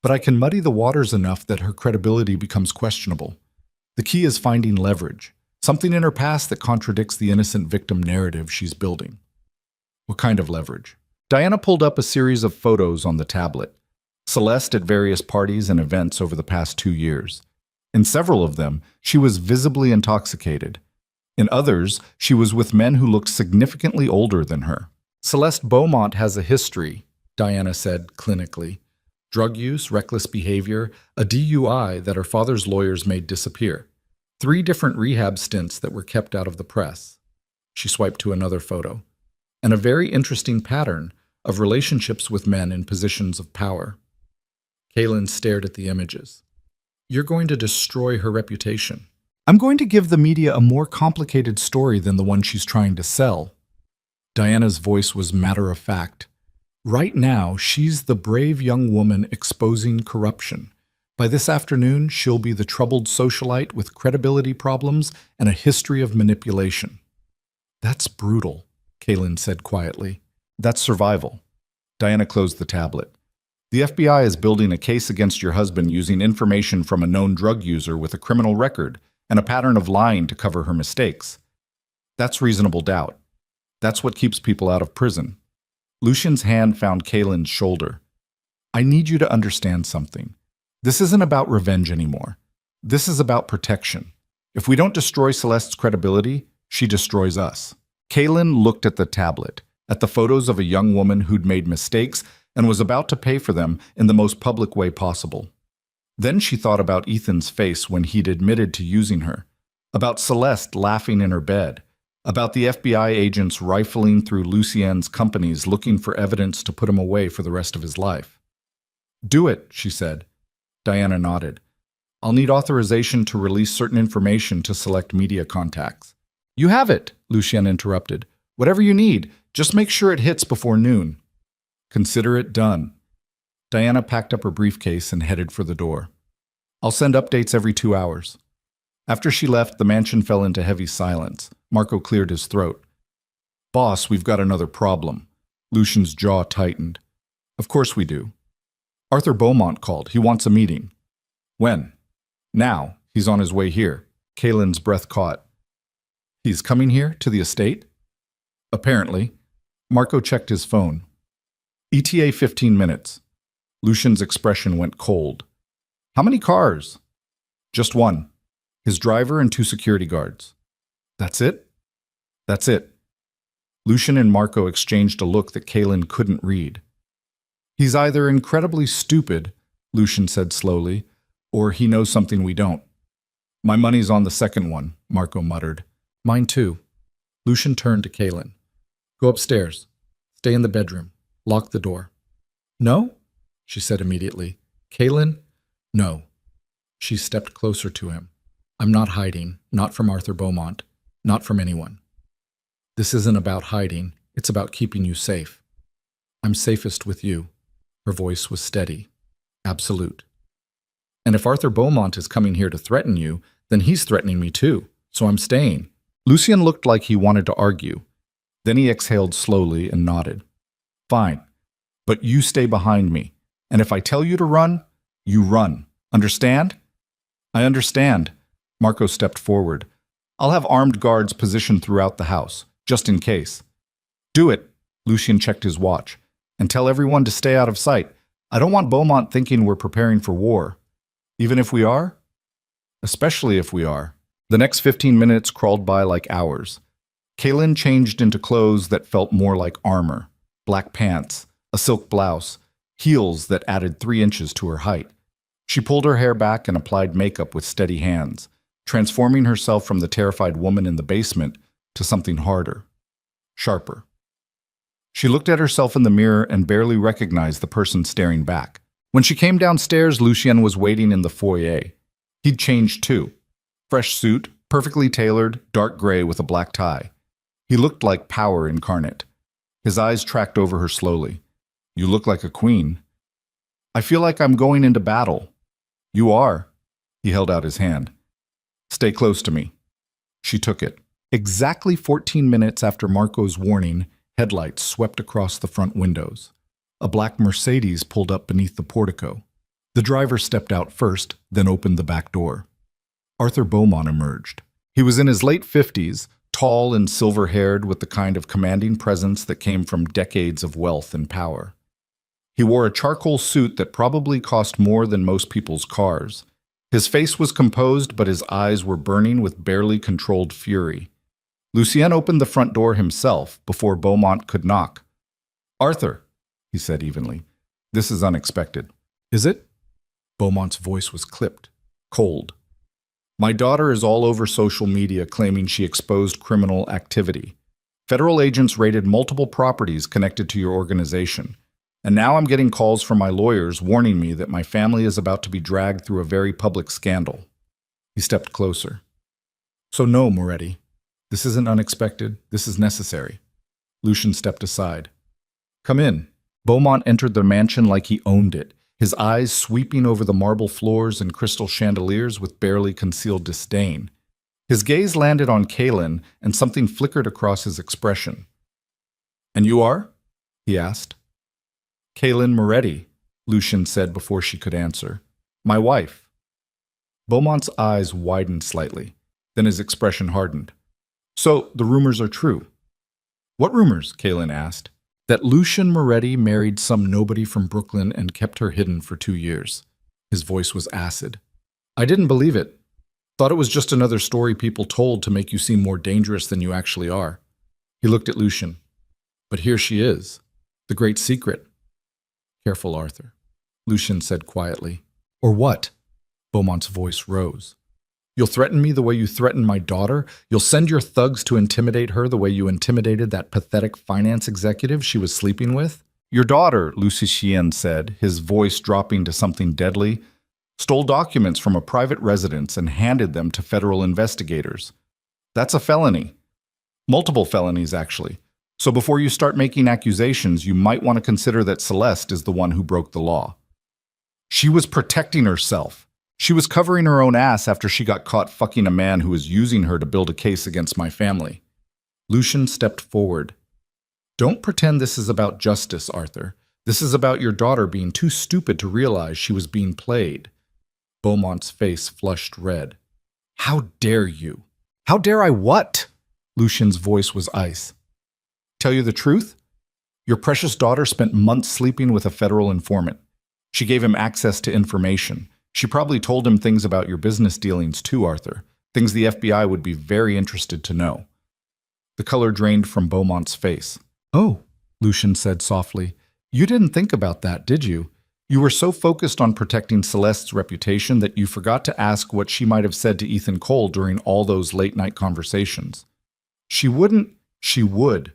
But I can muddy the waters enough that her credibility becomes questionable. The key is finding leverage, something in her past that contradicts the innocent victim narrative she's building. What kind of leverage? Diana pulled up a series of photos on the tablet. Celeste at various parties and events over the past 2 years. In several of them, she was visibly intoxicated. In others, she was with men who looked significantly older than her. Celeste Beaumont has a history, Diana said clinically. Drug use, reckless behavior, a DUI that her father's lawyers made disappear. 3 different rehab stints that were kept out of the press. She swiped to another photo. And a very interesting pattern of relationships with men in positions of power. Kaylin stared at the images. You're going to destroy her reputation. I'm going to give the media a more complicated story than the one she's trying to sell. Diana's voice was matter-of-fact. Right now, she's the brave young woman exposing corruption. By this afternoon, she'll be the troubled socialite with credibility problems and a history of manipulation. That's brutal, Kaylin said quietly. That's survival. Diana closed the tablet. The FBI is building a case against your husband using information from a known drug user with a criminal record and a pattern of lying to cover her mistakes. That's reasonable doubt. That's what keeps people out of prison. Lucien's hand found Kaylin's shoulder. I need you to understand something. This isn't about revenge anymore. This is about protection. If we don't destroy Celeste's credibility, she destroys us. Kaylin looked at the tablet, at the photos of a young woman who'd made mistakes and was about to pay for them in the most public way possible. Then she thought about Ethan's face when he'd admitted to using her, about Celeste laughing in her bed, about the FBI agents rifling through Lucien's companies looking for evidence to put him away for the rest of his life. Do it, she said. Diana nodded. I'll need authorization to release certain information to select media contacts. You have it, Lucien interrupted. Whatever you need, just make sure it hits before noon. Consider it done. Diana packed up her briefcase and headed for the door. I'll send updates every 2 hours. After she left, the mansion fell into heavy silence. Marco cleared his throat. Boss, we've got another problem. Lucian's jaw tightened. Of course we do. Arthur Beaumont called. He wants a meeting. When? Now. He's on his way here. Kaylin's breath caught. He's coming here, to the estate? Apparently. Marco checked his phone. ETA 15 minutes. Lucian's expression went cold. How many cars? Just one. His driver and 2 security guards. That's it? That's it. Lucian and Marco exchanged a look that Kaylin couldn't read. He's either incredibly stupid, Lucian said slowly, or he knows something we don't. My money's on the second one, Marco muttered. Mine too. Lucian turned to Kaylin. Go upstairs. Stay in the bedroom. Lock the door. No? She said immediately. Kaylin? No. She stepped closer to him. I'm not hiding, not from Arthur Beaumont, not from anyone. This isn't about hiding, it's about keeping you safe. I'm safest with you. Her voice was steady, absolute. And if Arthur Beaumont is coming here to threaten you, then he's threatening me too, so I'm staying. Lucien looked like he wanted to argue. Then he exhaled slowly and nodded. Fine, but you stay behind me, and if I tell you to run, you run. Understand? I understand. Marco stepped forward. I'll have armed guards positioned throughout the house, just in case. Do it, Lucien checked his watch, and tell everyone to stay out of sight. I don't want Beaumont thinking we're preparing for war. Even if we are? Especially if we are. The next 15 minutes crawled by like hours. Kaylin changed into clothes that felt more like armor. Black pants, a silk blouse, heels that added 3 inches to her height. She pulled her hair back and applied makeup with steady hands, transforming herself from the terrified woman in the basement to something harder, sharper. She looked at herself in the mirror and barely recognized the person staring back. When she came downstairs, Lucien was waiting in the foyer. He'd changed too. Fresh suit, perfectly tailored, dark gray with a black tie. He looked like power incarnate. His eyes tracked over her slowly. You look like a queen. I feel like I'm going into battle. You are. He held out his hand. Stay close to me. She took it. Exactly 14 minutes after Marco's warning, headlights swept across the front windows. A black Mercedes pulled up beneath the portico. The driver stepped out first, then opened the back door. Arthur Beaumont emerged. He was in his late 50s, tall and silver-haired with the kind of commanding presence that came from decades of wealth and power. He wore a charcoal suit that probably cost more than most people's cars. His face was composed, but his eyes were burning with barely controlled fury. Lucien opened the front door himself before Beaumont could knock. Arthur, he said evenly, this is unexpected. Is it? Beaumont's voice was clipped, cold. My daughter is all over social media claiming she exposed criminal activity. Federal agents raided multiple properties connected to your organization. And now I'm getting calls from my lawyers warning me that my family is about to be dragged through a very public scandal. He stepped closer. So no, Moretti. This isn't unexpected. This is necessary. Lucien stepped aside. Come in. Beaumont entered the mansion like he owned it, his eyes sweeping over the marble floors and crystal chandeliers with barely concealed disdain. His gaze landed on Kaylin, and something flickered across his expression. And you are? He asked. Kaylin Moretti, Lucien said before she could answer. My wife. Beaumont's eyes widened slightly. Then his expression hardened. So the rumors are true. What rumors? Kaylin asked. That Lucien Moretti married some nobody from Brooklyn and kept her hidden for 2 years. His voice was acid. I didn't believe it. Thought it was just another story people told to make you seem more dangerous than you actually are. He looked at Lucien. But here she is. The great secret. Careful, Arthur, Lucien said quietly. Or what? Beaumont's voice rose. You'll threaten me the way you threatened my daughter? You'll send your thugs to intimidate her the way you intimidated that pathetic finance executive she was sleeping with? Your daughter, Lucien said, his voice dropping to something deadly, stole documents from a private residence and handed them to federal investigators. That's a felony. Multiple felonies, actually. So before you start making accusations, you might want to consider that Celeste is the one who broke the law. She was protecting herself. She was covering her own ass after she got caught fucking a man who was using her to build a case against my family. Lucian stepped forward. Don't pretend this is about justice, Arthur. This is about your daughter being too stupid to realize she was being played. Beaumont's face flushed red. How dare you? How dare I what? Lucian's voice was ice. Tell you the truth? Your precious daughter spent months sleeping with a federal informant. She gave him access to information. She probably told him things about your business dealings too, Arthur. Things the FBI would be very interested to know. The color drained from Beaumont's face. Oh, Lucian said softly. You didn't think about that, did you? You were so focused on protecting Celeste's reputation that you forgot to ask what she might have said to Ethan Cole during all those late-night conversations. She wouldn't. She would.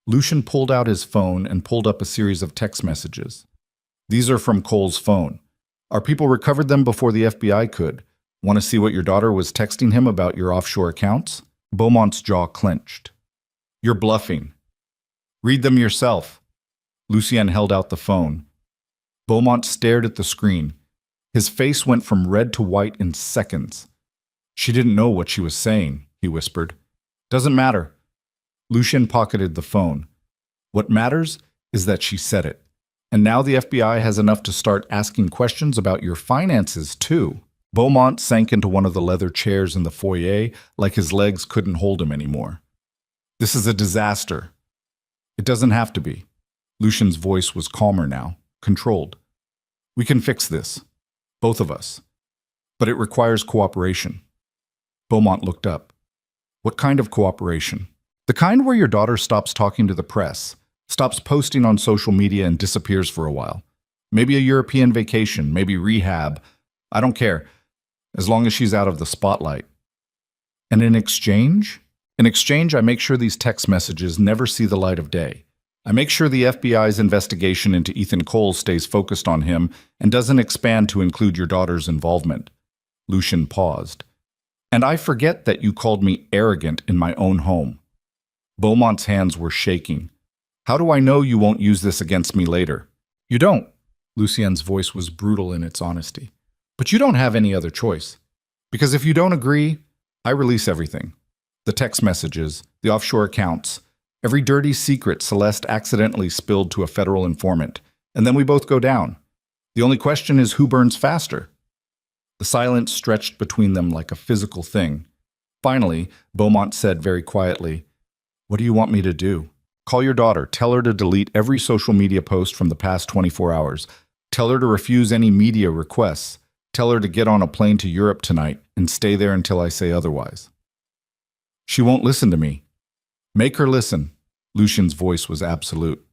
Lucian pulled out his phone and pulled up a series of text messages. These are from Cole's phone. Our people recovered them before the FBI could. Want to see what your daughter was texting him about your offshore accounts? Beaumont's jaw clenched. You're bluffing. Read them yourself. Lucien held out the phone. Beaumont stared at the screen. His face went from red to white in seconds. She didn't know what she was saying, he whispered. Doesn't matter. Lucien pocketed the phone. What matters is that she said it. And now the FBI has enough to start asking questions about your finances, too. Beaumont sank into one of the leather chairs in the foyer like his legs couldn't hold him anymore. This is a disaster. It doesn't have to be. Lucian's voice was calmer now, controlled. We can fix this. Both of us. But it requires cooperation. Beaumont looked up. What kind of cooperation? The kind where your daughter stops talking to the press, stops posting on social media and disappears for a while. Maybe a European vacation, maybe rehab. I don't care, as long as she's out of the spotlight. And in exchange? In exchange, I make sure these text messages never see the light of day. I make sure the FBI's investigation into Ethan Cole stays focused on him and doesn't expand to include your daughter's involvement. Lucian paused. And I forget that you called me arrogant in my own home. Beaumont's hands were shaking. How do I know you won't use this against me later? You don't. Lucien's voice was brutal in its honesty. But you don't have any other choice. Because if you don't agree, I release everything. The text messages, the offshore accounts, every dirty secret Celeste accidentally spilled to a federal informant, and then we both go down. The only question is who burns faster. The silence stretched between them like a physical thing. Finally, Beaumont said very quietly, What do you want me to do? Call your daughter. Tell her to delete every social media post from the past 24 hours. Tell her to refuse any media requests. Tell her to get on a plane to Europe tonight and stay there until I say otherwise. She won't listen to me. Make her listen. Lucian's voice was absolute.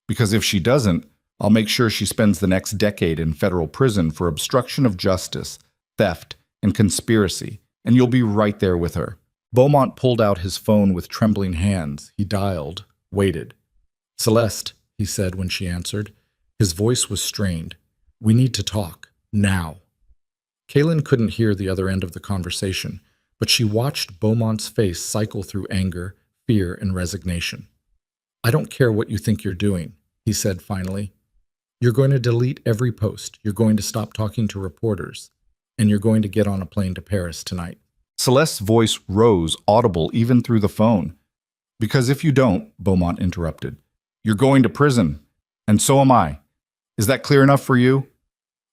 Because if she doesn't, I'll make sure she spends the next decade in federal prison for obstruction of justice, theft, and conspiracy, and you'll be right there with her. Beaumont pulled out his phone with trembling hands. He dialed, waited. Celeste, he said when she answered. His voice was strained. We need to talk. Now. Kaylin couldn't hear the other end of the conversation, but she watched Beaumont's face cycle through anger, fear, and resignation. I don't care what you think you're doing, he said finally. You're going to delete every post. You're going to stop talking to reporters. And you're going to get on a plane to Paris tonight. Celeste's voice rose, audible even through the phone. Because if you don't, Beaumont interrupted, you're going to prison. And so am I. Is that clear enough for you?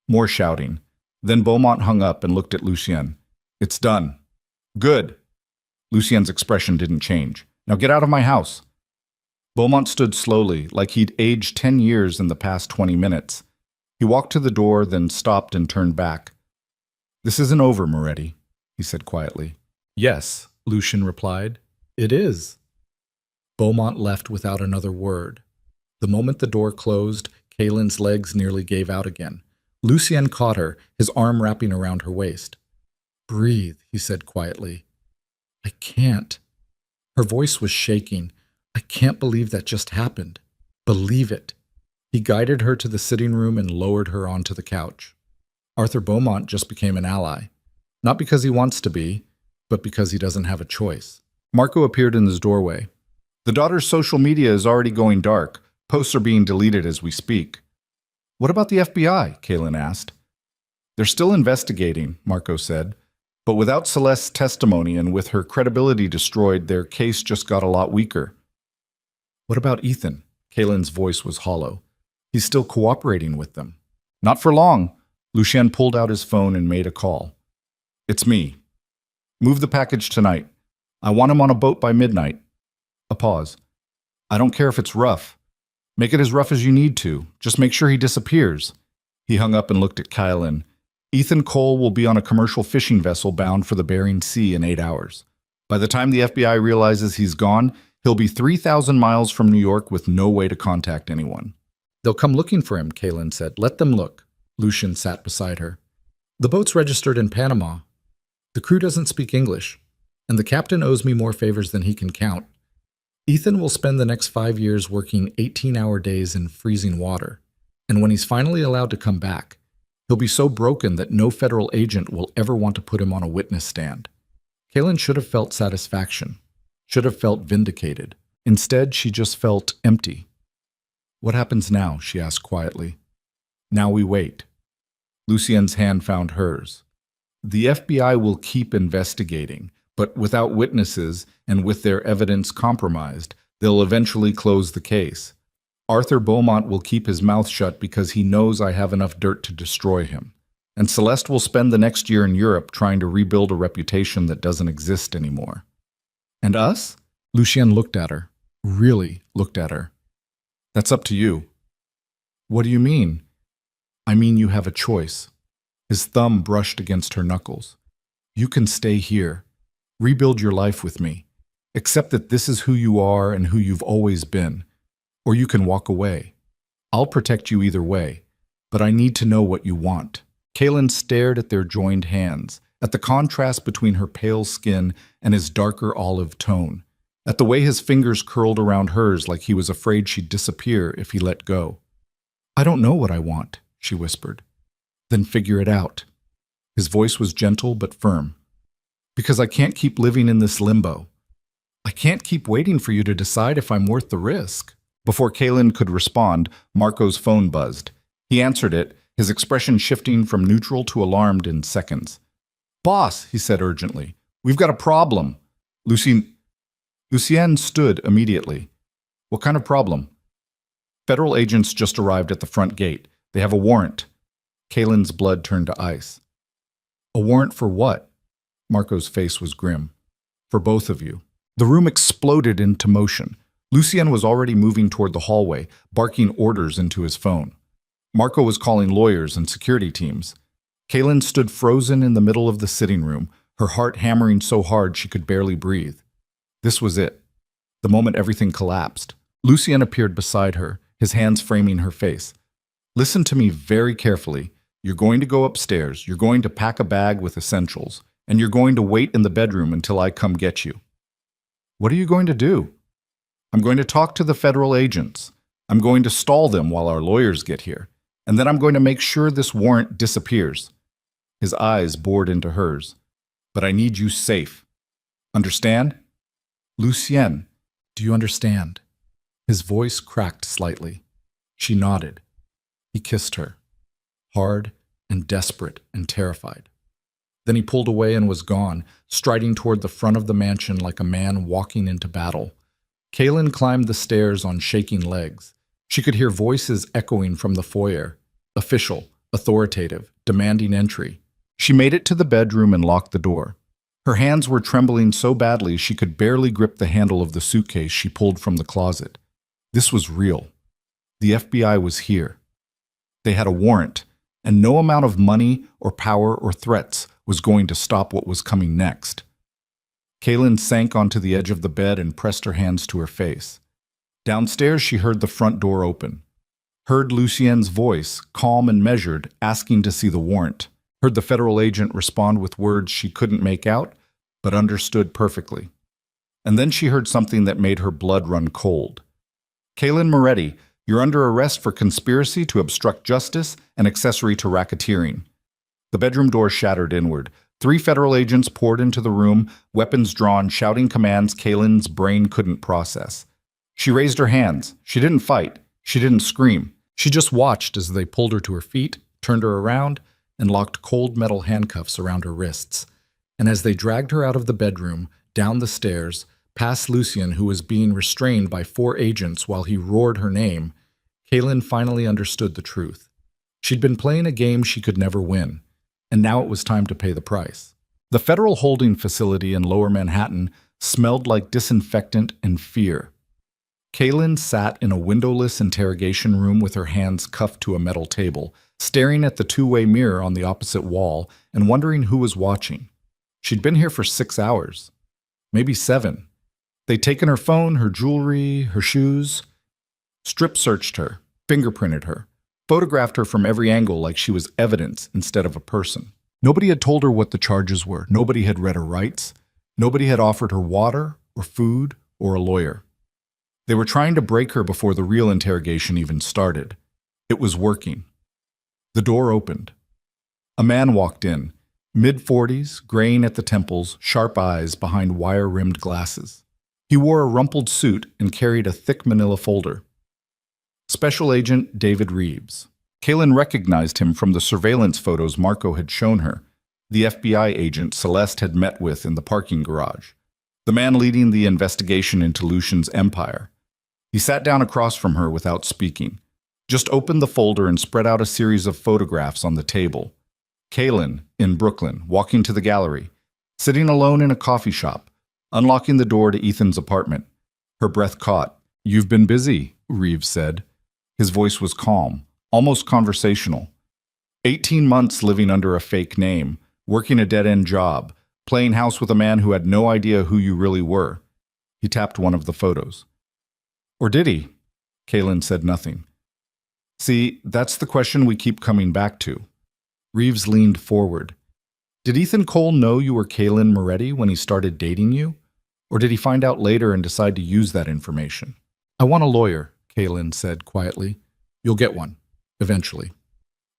More shouting. Then Beaumont hung up and looked at Lucien. It's done. Good. Lucien's expression didn't change. Now get out of my house. Beaumont stood slowly, like he'd aged 10 years in the past 20 minutes. He walked to the door, then stopped and turned back. This isn't over, Moretti, he said quietly. Yes, Lucien replied. It is. Beaumont left without another word. The moment the door closed, Kaylin's legs nearly gave out again. Lucien caught her, his arm wrapping around her waist. Breathe, he said quietly. I can't. Her voice was shaking. I can't believe that just happened. Believe it. He guided her to the sitting room and lowered her onto the couch. Arthur Beaumont just became an ally. Not because he wants to be, but because he doesn't have a choice. Marco appeared in his doorway. The daughter's social media is already going dark. Posts are being deleted as we speak. What about the FBI? Kaylin asked. They're still investigating, Marco said. But without Celeste's testimony and with her credibility destroyed, their case just got a lot weaker. What about Ethan? Kaylin's voice was hollow. He's still cooperating with them. Not for long. Lucien pulled out his phone and made a call. It's me. Move the package tonight. I want him on a boat by midnight. A pause. I don't care if it's rough. Make it as rough as you need to. Just make sure he disappears. He hung up and looked at Kaylin. Ethan Cole will be on a commercial fishing vessel bound for the Bering Sea in 8 hours. By the time the FBI realizes he's gone, he'll be 3,000 miles from New York with no way to contact anyone. They'll come looking for him, Kaylin said. Let them look. Lucien sat beside her. The boat's registered in Panama. The crew doesn't speak English, and the captain owes me more favors than he can count. Ethan will spend the next 5 years working 18-hour days in freezing water, and when he's finally allowed to come back, he'll be so broken that no federal agent will ever want to put him on a witness stand. Kaylin should have felt satisfaction, should have felt vindicated. Instead, she just felt empty. What happens now? She asked quietly. Now we wait. Lucien's hand found hers. The FBI will keep investigating, but without witnesses and with their evidence compromised, they'll eventually close the case. Arthur Beaumont will keep his mouth shut because he knows I have enough dirt to destroy him. And Celeste will spend the next year in Europe trying to rebuild a reputation that doesn't exist anymore. And us? Lucien looked at her. Really looked at her. That's up to you. What do you mean? I mean you have a choice. His thumb brushed against her knuckles. You can stay here. Rebuild your life with me. Accept that this is who you are and who you've always been. Or you can walk away. I'll protect you either way, but I need to know what you want. Kaylin stared at their joined hands, at the contrast between her pale skin and his darker olive tone, at the way his fingers curled around hers like he was afraid she'd disappear if he let go. I don't know what I want, she whispered. Then figure it out. His voice was gentle but firm. Because I can't keep living in this limbo. I can't keep waiting for you to decide if I'm worth the risk. Before Kaylin could respond, Marco's phone buzzed. He answered it, his expression shifting from neutral to alarmed in seconds. Boss, he said urgently, we've got a problem. Lucien stood immediately. What kind of problem? Federal agents just arrived at the front gate. They have a warrant. Kaylin's blood turned to ice. A warrant for what? Marco's face was grim. For both of you. The room exploded into motion. Lucien was already moving toward the hallway, barking orders into his phone. Marco was calling lawyers and security teams. Kaylin stood frozen in the middle of the sitting room, her heart hammering so hard she could barely breathe. This was it. The moment everything collapsed. Lucien appeared beside her, his hands framing her face. Listen to me very carefully. You're going to go upstairs, you're going to pack a bag with essentials, and you're going to wait in the bedroom until I come get you. What are you going to do? I'm going to talk to the federal agents. I'm going to stall them while our lawyers get here. And then I'm going to make sure this warrant disappears. His eyes bored into hers. But I need you safe. Understand? Lucien, do you understand? His voice cracked slightly. She nodded. He kissed her. Hard and desperate and terrified. Then he pulled away and was gone, striding toward the front of the mansion like a man walking into battle. Kaylin climbed the stairs on shaking legs. She could hear voices echoing from the foyer, official, authoritative, demanding entry. She made it to the bedroom and locked the door. Her hands were trembling so badly she could barely grip the handle of the suitcase she pulled from the closet. This was real. The FBI was here. They had a warrant, and no amount of money or power or threats was going to stop what was coming next. Kaylin sank onto the edge of the bed and pressed her hands to her face. Downstairs, she heard the front door open. Heard Lucien's voice, calm and measured, asking to see the warrant. Heard the federal agent respond with words she couldn't make out, but understood perfectly. And then she heard something that made her blood run cold. Kaylin Moretti, you're under arrest for conspiracy to obstruct justice and accessory to racketeering. The bedroom door shattered inward. 3 federal agents poured into the room, weapons drawn, shouting commands Kaylin's brain couldn't process. She raised her hands. She didn't fight. She didn't scream. She just watched as they pulled her to her feet, turned her around, and locked cold metal handcuffs around her wrists. And as they dragged her out of the bedroom, down the stairs, past Lucien, who was being restrained by 4 agents while he roared her name, Kaylin finally understood the truth. She'd been playing a game she could never win, and now it was time to pay the price. The federal holding facility in Lower Manhattan smelled like disinfectant and fear. Kaylin sat in a windowless interrogation room with her hands cuffed to a metal table, staring at the two-way mirror on the opposite wall and wondering who was watching. She'd been here for 6 hours, maybe 7. They'd taken her phone, her jewelry, her shoes, strip-searched her, fingerprinted her, photographed her from every angle like she was evidence instead of a person. Nobody had told her what the charges were. Nobody had read her rights. Nobody had offered her water or food or a lawyer. They were trying to break her before the real interrogation even started. It was working. The door opened. A man walked in, mid-40s, graying at the temples, sharp eyes behind wire-rimmed glasses. He wore a rumpled suit and carried a thick manila folder. Special Agent David Reeves. Kaylin recognized him from the surveillance photos Marco had shown her, the FBI agent Celeste had met with in the parking garage, the man leading the investigation into Lucien's empire. He sat down across from her without speaking, just opened the folder and spread out a series of photographs on the table. Kaylin, in Brooklyn, walking to the gallery, sitting alone in a coffee shop, unlocking the door to Ethan's apartment. Her breath caught. "You've been busy," Reeves said. His voice was calm, almost conversational. 18 months living under a fake name, working a dead-end job, playing house with a man who had no idea who you really were. He tapped one of the photos. Or did he? Kaylin said nothing. See, that's the question we keep coming back to. Reeves leaned forward. Did Ethan Cole know you were Kaylin Moretti when he started dating you? Or did he find out later and decide to use that information? I want a lawyer, Kaylin said quietly. You'll get one, eventually.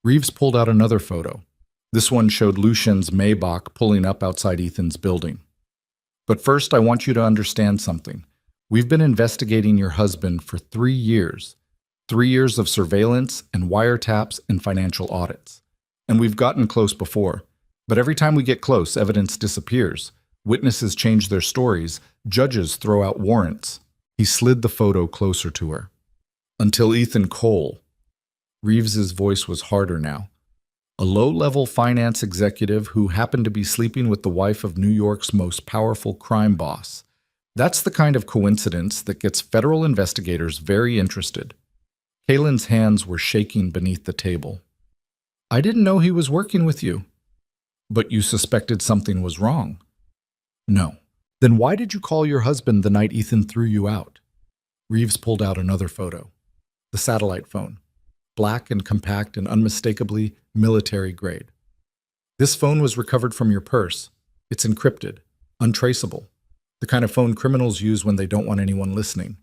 Reeves pulled out another photo. This one showed Lucien's Maybach pulling up outside Ethan's building. But first, I want you to understand something. We've been investigating your husband for 3 years. 3 years of surveillance and wiretaps and financial audits. And we've gotten close before. But every time we get close, evidence disappears. Witnesses change their stories. Judges throw out warrants. He slid the photo closer to her. Until Ethan Cole. Reeves's voice was harder now. A low-level finance executive who happened to be sleeping with the wife of New York's most powerful crime boss. That's the kind of coincidence that gets federal investigators very interested. Kaylin's hands were shaking beneath the table. I didn't know he was working with you. But you suspected something was wrong. No. Then why did you call your husband the night Ethan threw you out? Reeves pulled out another photo. The satellite phone. Black and compact and unmistakably military grade. This phone was recovered from your purse. It's encrypted, untraceable. The kind of phone criminals use when they don't want anyone listening.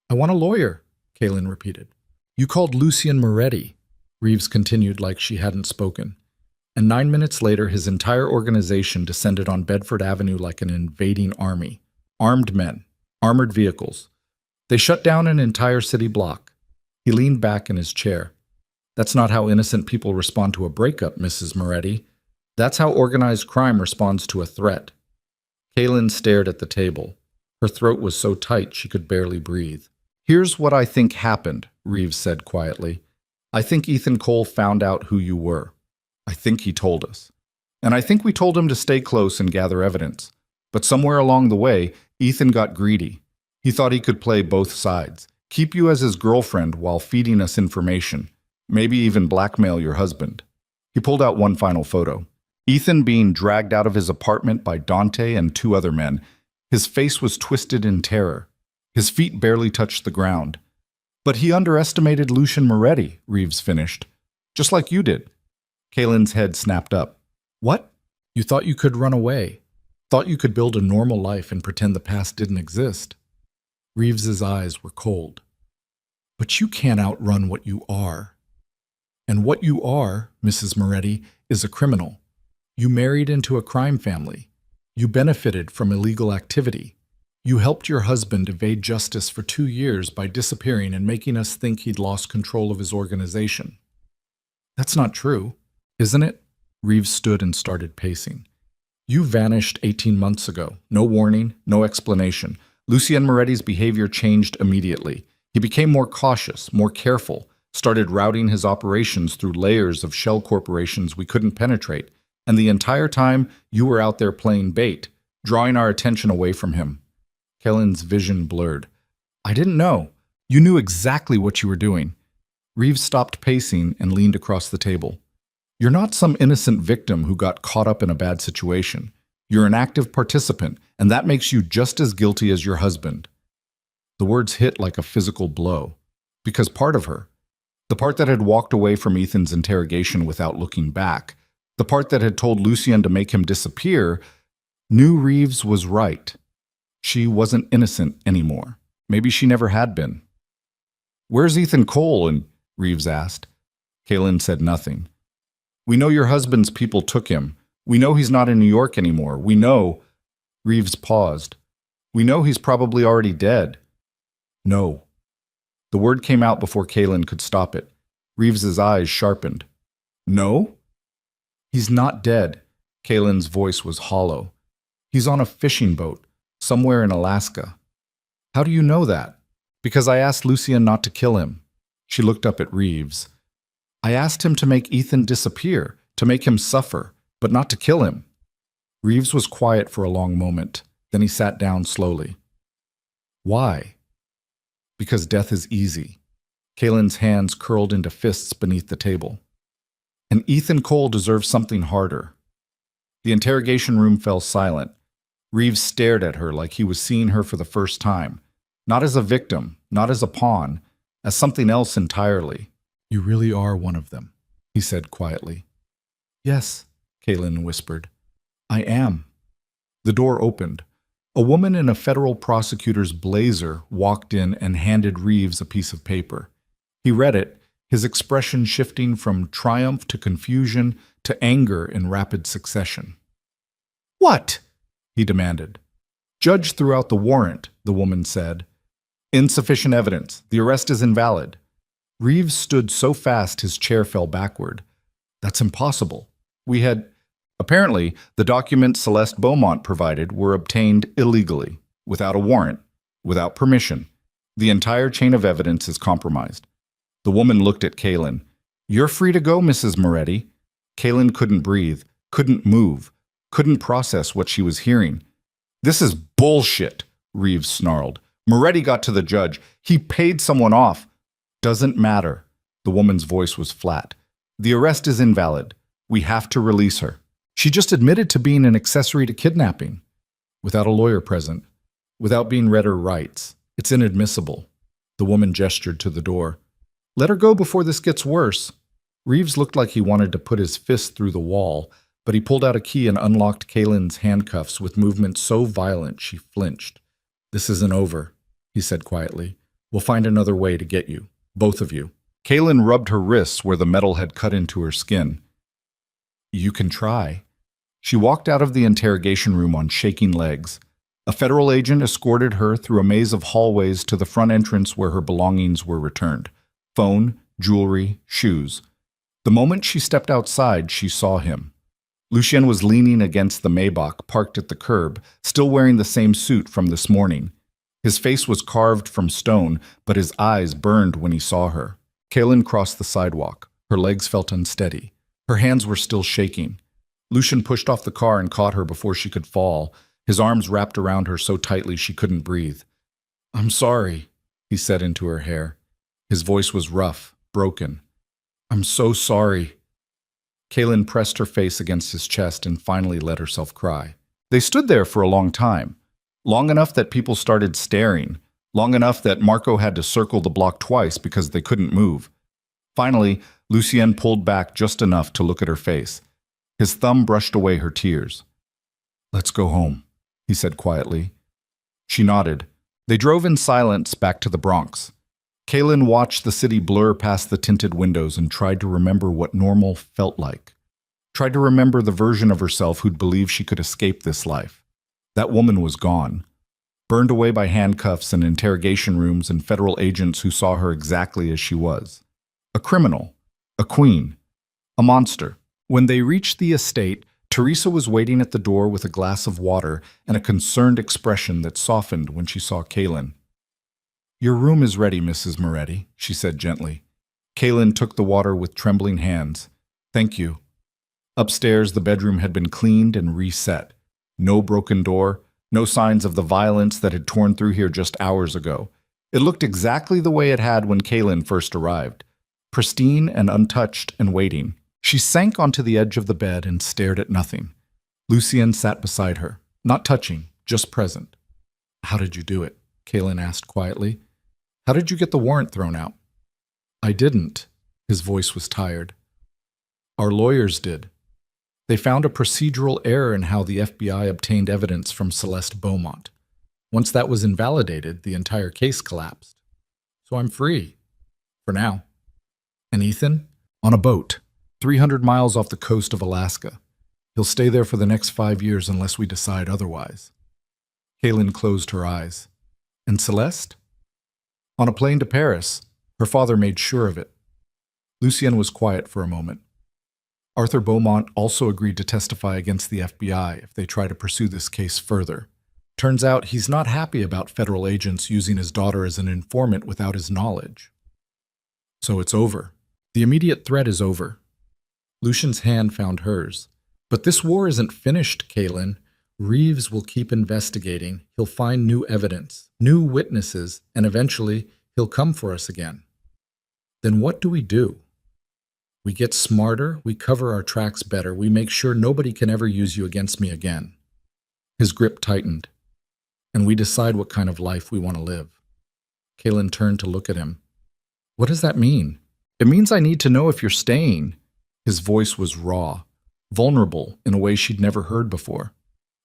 I want a lawyer, Kaylin repeated. You called Lucien Moretti, Reeves continued like she hadn't spoken. And 9 minutes later, his entire organization descended on Bedford Avenue like an invading army. Armed men, armored vehicles. They shut down an entire city block. He leaned back in his chair. That's not how innocent people respond to a breakup, Mrs. Moretti. That's how organized crime responds to a threat. Kaylin stared at the table. Her throat was so tight she could barely breathe. Here's what I think happened, Reeves said quietly. I think Ethan Cole found out who you were. I think he told us. And I think we told him to stay close and gather evidence. But somewhere along the way, Ethan got greedy. He thought he could play both sides, keep you as his girlfriend while feeding us information, maybe even blackmail your husband. He pulled out one final photo. Ethan being dragged out of his apartment by Dante and 2 other men. His face was twisted in terror. His feet barely touched the ground. But he underestimated Lucien Moretti, Reeves finished. Just like you did. Kaylin's head snapped up. What? You thought you could run away. Thought you could build a normal life and pretend the past didn't exist. Reeves's eyes were cold. But you can't outrun what you are. And what you are, Mrs. Moretti, is a criminal. You married into a crime family. You benefited from illegal activity. You helped your husband evade justice for 2 years by disappearing and making us think he'd lost control of his organization. That's not true, isn't it? Reeves stood and started pacing. You vanished 18 months ago. No warning, no explanation. Lucien Moretti's behavior changed immediately. He became more cautious, more careful, started routing his operations through layers of shell corporations we couldn't penetrate. And the entire time, you were out there playing bait, drawing our attention away from him. Kellen's vision blurred. I didn't know. You knew exactly what you were doing. Reeves stopped pacing and leaned across the table. You're not some innocent victim who got caught up in a bad situation. You're an active participant, and that makes you just as guilty as your husband. The words hit like a physical blow. Because part of her, the part that had walked away from Ethan's interrogation without looking back, the part that had told Lucien to make him disappear, knew Reeves was right. She wasn't innocent anymore. Maybe she never had been. Where's Ethan Cole? And Reeves asked. Kalen said nothing. We know your husband's people took him. We know he's not in New York anymore. We know... Reeves paused. We know he's probably already dead. No. The word came out before Kalen could stop it. Reeves's eyes sharpened. No? He's not dead. Kalen's voice was hollow. He's on a fishing boat, somewhere in Alaska. How do you know that? Because I asked Lucien not to kill him. She looked up at Reeves. I asked him to make Ethan disappear, to make him suffer, but not to kill him. Reeves was quiet for a long moment. Then he sat down slowly. Why? Because death is easy. Kalen's hands curled into fists beneath the table. And Ethan Cole deserves something harder. The interrogation room fell silent. Reeves stared at her like he was seeing her for the first time. Not as a victim, not as a pawn, as something else entirely. You really are one of them, he said quietly. Yes, Kalen whispered. I am. The door opened. A woman in a federal prosecutor's blazer walked in and handed Reeves a piece of paper. He read it, his expression shifting from triumph to confusion to anger in rapid succession. What? He demanded. Judge threw out the warrant, the woman said. Insufficient evidence. The arrest is invalid. Reeves stood so fast his chair fell backward. That's impossible. Apparently, the documents Celeste Beaumont provided were obtained illegally, without a warrant, without permission. The entire chain of evidence is compromised. The woman looked at Kalen. You're free to go, Mrs. Moretti. Kalen couldn't breathe, couldn't move, couldn't process what she was hearing. This is bullshit, Reeves snarled. Moretti got to the judge. He paid someone off. Doesn't matter. The woman's voice was flat. The arrest is invalid. We have to release her. She just admitted to being an accessory to kidnapping. Without a lawyer present. Without being read her rights. It's inadmissible. The woman gestured to the door. Let her go before this gets worse. Reeves looked like he wanted to put his fist through the wall, but he pulled out a key and unlocked Kalen's handcuffs with movement so violent she flinched. This isn't over, he said quietly. We'll find another way to get you. Both of you. Kalen rubbed her wrists where the metal had cut into her skin. You can try. She walked out of the interrogation room on shaking legs. A federal agent escorted her through a maze of hallways to the front entrance where her belongings were returned. Phone, jewelry, shoes. The moment she stepped outside, she saw him. Lucien was leaning against the Maybach parked at the curb, still wearing the same suit from this morning. His face was carved from stone, but his eyes burned when he saw her. Kalen crossed the sidewalk. Her legs felt unsteady. Her hands were still shaking. Lucien pushed off the car and caught her before she could fall, his arms wrapped around her so tightly she couldn't breathe. I'm sorry, he said into her hair. His voice was rough, broken. I'm so sorry. Kalen pressed her face against his chest and finally let herself cry. They stood there for a long time. Long enough that people started staring. Long enough that Marco had to circle the block twice because they couldn't move. Finally, Lucien pulled back just enough to look at her face. His thumb brushed away her tears. Let's go home, he said quietly. She nodded. They drove in silence back to the Bronx. Kalen watched the city blur past the tinted windows and tried to remember what normal felt like. Tried to remember the version of herself who'd believed she could escape this life. That woman was gone. burned away by handcuffs and interrogation rooms and federal agents who saw her exactly as she was. A criminal, a queen, a monster. When they reached the estate, Teresa was waiting at the door with a glass of water and a concerned expression that softened when she saw Kaylin. "Your room is ready, Mrs. Moretti," she said gently. Kaylin took the water with trembling hands. "Thank you." Upstairs, the bedroom had been cleaned and reset. No broken door, no signs of the violence that had torn through here just hours ago. It looked exactly the way it had when Kaylin first arrived, pristine and untouched and waiting. She sank onto the edge of the bed and stared at nothing. Lucien sat beside her, not touching, just present. "How did you do it?" Kaylin asked quietly. "How did you get the warrant thrown out?" "I didn't." His voice was tired. "Our lawyers did. They found a procedural error in how the FBI obtained evidence from Celeste Beaumont. Once that was invalidated, the entire case collapsed. So I'm free. For now." "And Ethan?" "On a boat, 300 miles off the coast of Alaska. He'll stay there for the next 5 years unless we decide otherwise." Kaylin closed her eyes. "And Celeste?" "On a plane to Paris. Her father made sure of it." Lucien was quiet for a moment. Arthur Beaumont also agreed to testify against the FBI if they try to pursue this case further. Turns out he's not happy about federal agents using his daughter as an informant without his knowledge. So it's over. The immediate threat is over. Lucian's hand found hers. "But this war isn't finished, Kaylin. Reeves will keep investigating. He'll find new evidence, new witnesses, and eventually he'll come for us again. Then what do? We get smarter, we cover our tracks better, we make sure nobody can ever use you against me again." His grip tightened. "And we decide what kind of life we want to live." Kaylin turned to look at him. "What does that mean?" "It means I need to know if you're staying." His voice was raw, vulnerable in a way she'd never heard before.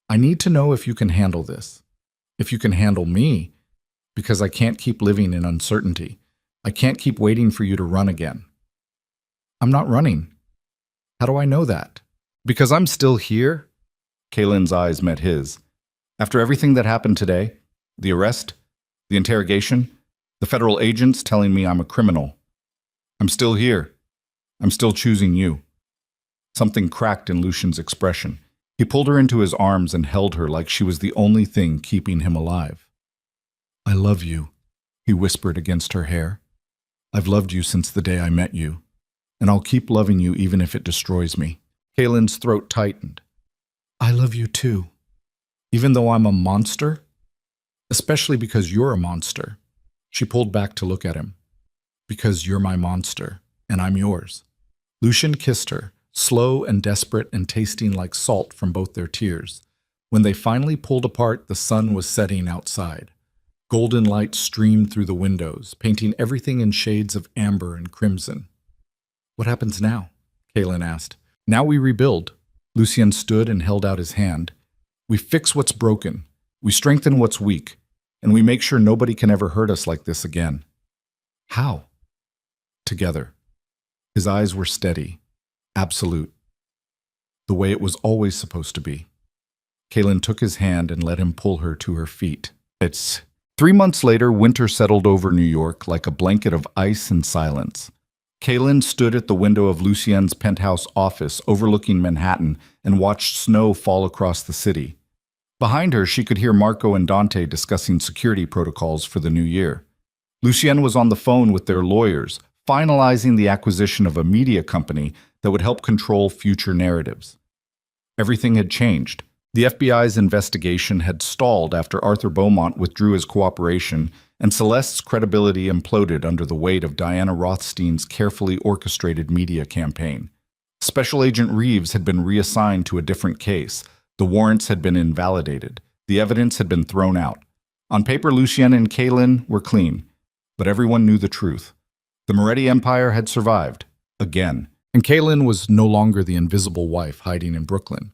"I need to know if you can handle this. If you can handle me, because I can't keep living in uncertainty. I can't keep waiting for you to run again." "I'm not running." "How do I know that?" "Because I'm still here." Kaylin's eyes met his. "After everything that happened today, the arrest, the interrogation, the federal agents telling me I'm a criminal, I'm still here. I'm still choosing you." Something cracked in Lucian's expression. He pulled her into his arms and held her like she was the only thing keeping him alive. "I love you," he whispered against her hair. "I've loved you since the day I met you. And I'll keep loving you even if it destroys me." Kaylin's throat tightened. "I love you too. Even though I'm a monster? Especially because you're a monster." She pulled back to look at him. "Because you're my monster, and I'm yours." Lucian kissed her, slow and desperate and tasting like salt from both their tears. When they finally pulled apart, the sun was setting outside. Golden light streamed through the windows, painting everything in shades of amber and crimson. "What happens now?" Kaylin asked. "Now we rebuild." Lucien stood and held out his hand. "We fix what's broken, we strengthen what's weak, and we make sure nobody can ever hurt us like this again." "How?" "Together." His eyes were steady, absolute. The way it was always supposed to be. Kaylin took his hand and let him pull her to her feet. It's 3 months later, winter settled over New York like a blanket of ice and silence. Kaylin stood at the window of Lucien's penthouse office overlooking Manhattan and watched snow fall across the city. Behind her, she could hear Marco and Dante discussing security protocols for the new year. Lucien was on the phone with their lawyers, finalizing the acquisition of a media company that would help control future narratives. Everything had changed. The FBI's investigation had stalled after Arthur Beaumont withdrew his cooperation, and Celeste's credibility imploded under the weight of Diana Rothstein's carefully orchestrated media campaign. Special Agent Reeves had been reassigned to a different case. The warrants had been invalidated. The evidence had been thrown out. On paper, Lucien and Kaylin were clean, but everyone knew the truth. The Moretti Empire had survived, again, and Kaylin was no longer the invisible wife hiding in Brooklyn.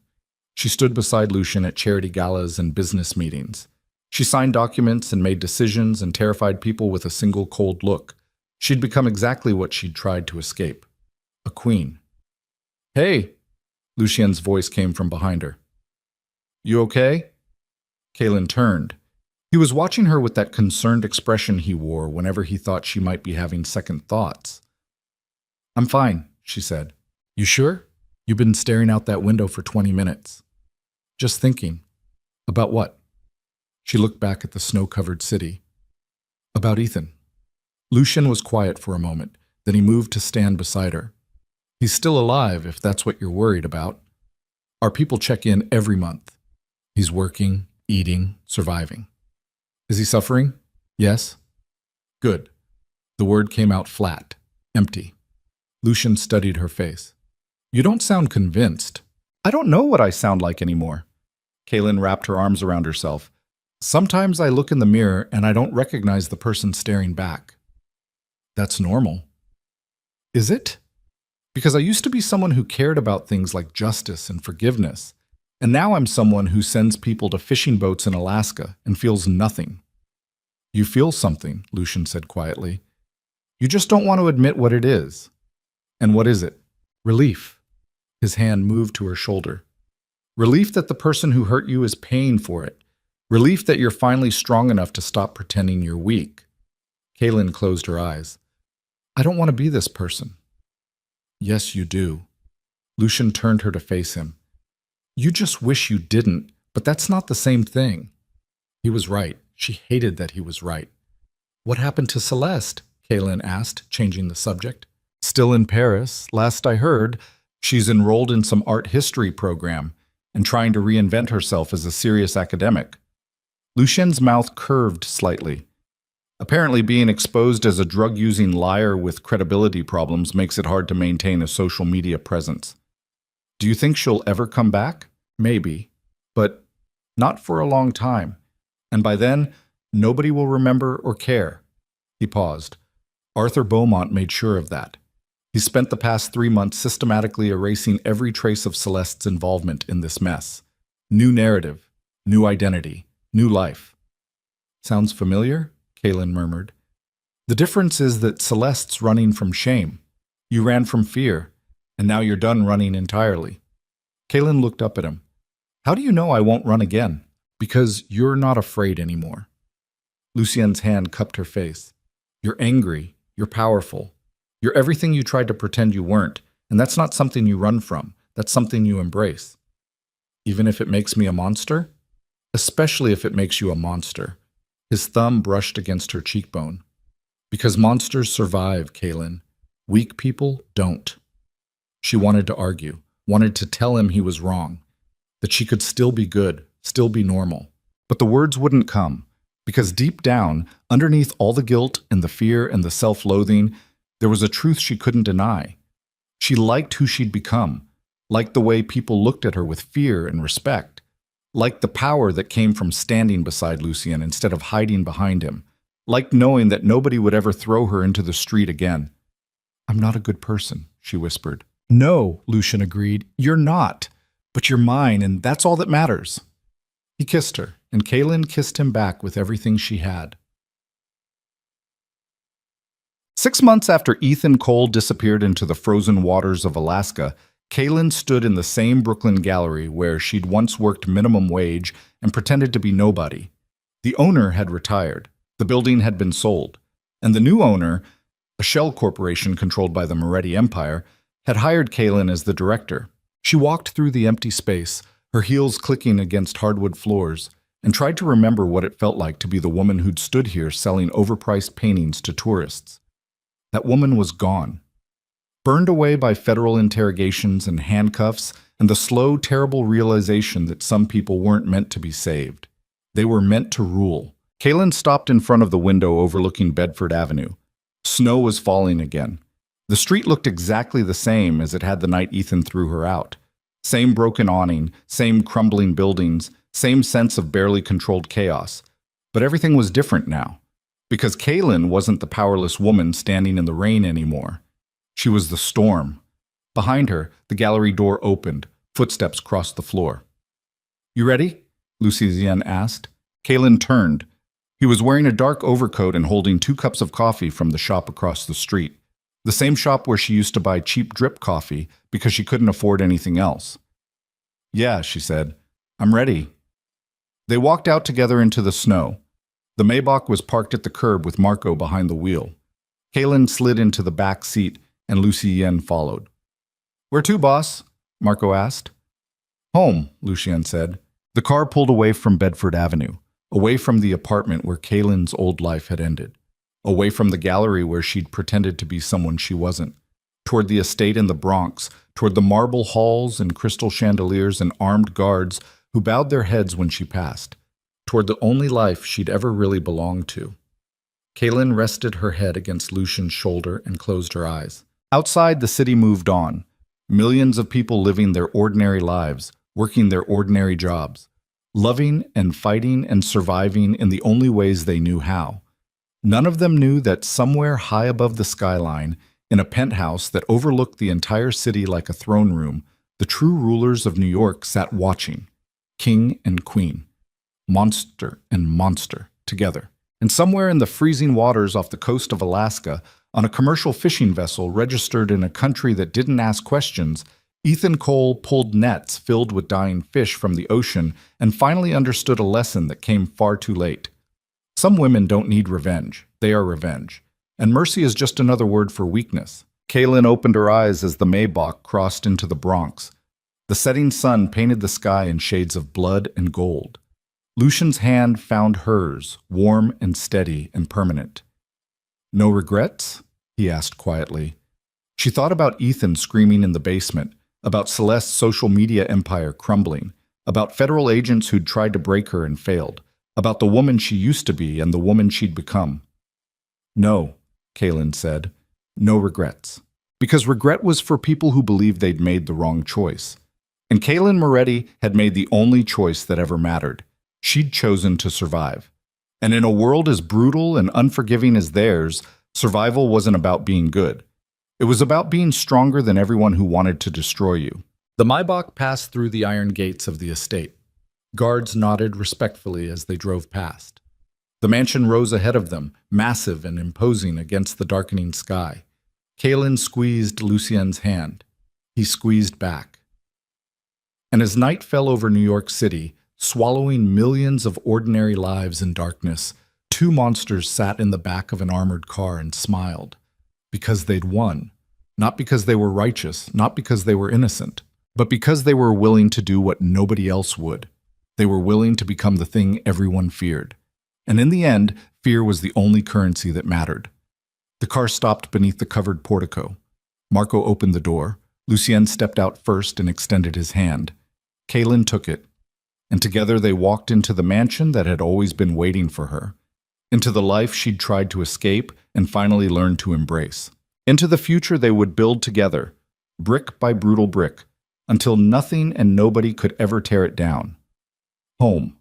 She stood beside Lucien at charity galas and business meetings. She signed documents and made decisions and terrified people with a single cold look. She'd become exactly what she'd tried to escape. A queen. "Hey!" Lucien's voice came from behind her. "You okay?" Kaylin turned. He was watching her with that concerned expression he wore whenever he thought she might be having second thoughts. "I'm fine," she said. "You sure? You've been staring out that window for 20 minutes. Just thinking." "About what?" She looked back at the snow-covered city. "About Ethan." Lucian was quiet for a moment, then he moved to stand beside her. "He's still alive, if that's what you're worried about. Our people check in every month. He's working, eating, surviving." "Is he suffering?" "Yes." "Good." The word came out flat, empty. Lucian studied her face. "You don't sound convinced." "I don't know what I sound like anymore." Kaylin wrapped her arms around herself. "Sometimes I look in the mirror and I don't recognize the person staring back." "That's normal." "Is it? Because I used to be someone who cared about things like justice and forgiveness, and now I'm someone who sends people to fishing boats in Alaska and feels nothing." "You feel something," Lucian said quietly. "You just don't want to admit what it is." "And what is it?" "Relief." His hand moved to her shoulder. "Relief that the person who hurt you is paying for it. Relief that you're finally strong enough to stop pretending you're weak." Kaylin closed her eyes. "I don't want to be this person." "Yes, you do." Lucian turned her to face him. "You just wish you didn't, but that's not the same thing." He was right. She hated that he was right. "What happened to Celeste?" Kaylin asked, changing the subject. "Still in Paris. Last I heard, she's enrolled in some art history program and trying to reinvent herself as a serious academic." Lucien's mouth curved slightly. Apparently, being exposed as a drug-using liar with credibility problems makes it hard to maintain a social media presence. "Do you think she'll ever come back?" "Maybe, but not for a long time. And by then, nobody will remember or care." He paused. Arthur Beaumont made sure of that. He spent the past 3 months systematically erasing every trace of Celeste's involvement in this mess. New narrative, new identity, new life. "Sounds familiar?" Kaylin murmured. "The difference is that Celeste's running from shame. You ran from fear, and now you're done running entirely." Kaylin looked up at him. "How do you know I won't run again?" "Because you're not afraid anymore." Lucien's hand cupped her face. "You're angry. You're powerful. You're everything you tried to pretend you weren't, and that's not something you run from. That's something you embrace." "Even if it makes me a monster?" "Especially if it makes you a monster." His thumb brushed against her cheekbone. "Because monsters survive, Kaylin. Weak people don't." She wanted to argue, wanted to tell him he was wrong, that she could still be good, still be normal. But the words wouldn't come, because deep down, underneath all the guilt and the fear and the self-loathing, there was a truth she couldn't deny. She liked who she'd become, liked the way people looked at her with fear and respect, liked the power that came from standing beside Lucien instead of hiding behind him, liked knowing that nobody would ever throw her into the street again. "I'm not a good person," she whispered. "No," Lucien agreed, "you're not. But you're mine, and that's all that matters." He kissed her, and Kaylin kissed him back with everything she had. 6 months after Ethan Cole disappeared into the frozen waters of Alaska, Kaylin stood in the same Brooklyn gallery where she'd once worked minimum wage and pretended to be nobody. The owner had retired, the building had been sold, and the new owner, a shell corporation controlled by the Moretti Empire, had hired Kaylin as the director. She walked through the empty space, her heels clicking against hardwood floors, and tried to remember what it felt like to be the woman who'd stood here selling overpriced paintings to tourists. That woman was gone. Burned away by federal interrogations and handcuffs and the slow, terrible realization that some people weren't meant to be saved. They were meant to rule. Kaylin stopped in front of the window overlooking Bedford Avenue. Snow was falling again. The street looked exactly the same as it had the night Ethan threw her out. Same broken awning, same crumbling buildings, same sense of barely controlled chaos. But everything was different now, because Kaylin wasn't the powerless woman standing in the rain anymore. She was the storm. Behind her, the gallery door opened. Footsteps crossed the floor. "You ready?" Lucien asked. Kaylin turned. He was wearing a dark overcoat and holding 2 cups of coffee from the shop across the street. The same shop where she used to buy cheap drip coffee because she couldn't afford anything else. "Yeah," she said. "I'm ready." They walked out together into the snow. The Maybach was parked at the curb with Marco behind the wheel. Kaylin slid into the back seat, and Lucien followed. "Where to, boss?" Marco asked. "Home," Lucien said. The car pulled away from Bedford Avenue, away from the apartment where Kaylin's old life had ended, away from the gallery where she'd pretended to be someone she wasn't, toward the estate in the Bronx, toward the marble halls and crystal chandeliers and armed guards who bowed their heads when she passed, toward the only life she'd ever really belonged to. Kaylin rested her head against Lucien's shoulder and closed her eyes. Outside, the city moved on. Millions of people living their ordinary lives, working their ordinary jobs, loving and fighting and surviving in the only ways they knew how. None of them knew that somewhere high above the skyline, in a penthouse that overlooked the entire city like a throne room, the true rulers of New York sat watching, king and queen, monster and monster, together. And somewhere in the freezing waters off the coast of Alaska, on a commercial fishing vessel registered in a country that didn't ask questions, Ethan Cole pulled nets filled with dying fish from the ocean and finally understood a lesson that came far too late. Some women don't need revenge. They are revenge. And mercy is just another word for weakness. Kaylin opened her eyes as the Maybach crossed into the Bronx. The setting sun painted the sky in shades of blood and gold. Lucien's hand found hers, warm and steady and permanent. "No regrets?" he asked quietly. She thought about Ethan screaming in the basement, about Celeste's social media empire crumbling, about federal agents who'd tried to break her and failed, about the woman she used to be and the woman she'd become. "No," Kaylin said. "No regrets." Because regret was for people who believed they'd made the wrong choice. And Kaylin Moretti had made the only choice that ever mattered. She'd chosen to survive. And in a world as brutal and unforgiving as theirs, survival wasn't about being good. It was about being stronger than everyone who wanted to destroy you. The Maybach passed through the iron gates of the estate. Guards nodded respectfully as they drove past. The mansion rose ahead of them, massive and imposing against the darkening sky. Kaylin squeezed Lucien's hand. He squeezed back. And as night fell over New York City, swallowing millions of ordinary lives in darkness, two monsters sat in the back of an armored car and smiled. Because they'd won. Not because they were righteous, not because they were innocent, but because they were willing to do what nobody else would. They were willing to become the thing everyone feared. And in the end, fear was the only currency that mattered. The car stopped beneath the covered portico. Marco opened the door. Lucien stepped out first and extended his hand. Kaylin took it. And together they walked into the mansion that had always been waiting for her, into the life she'd tried to escape and finally learned to embrace, into the future they would build together, brick by brutal brick, until nothing and nobody could ever tear it down. Home.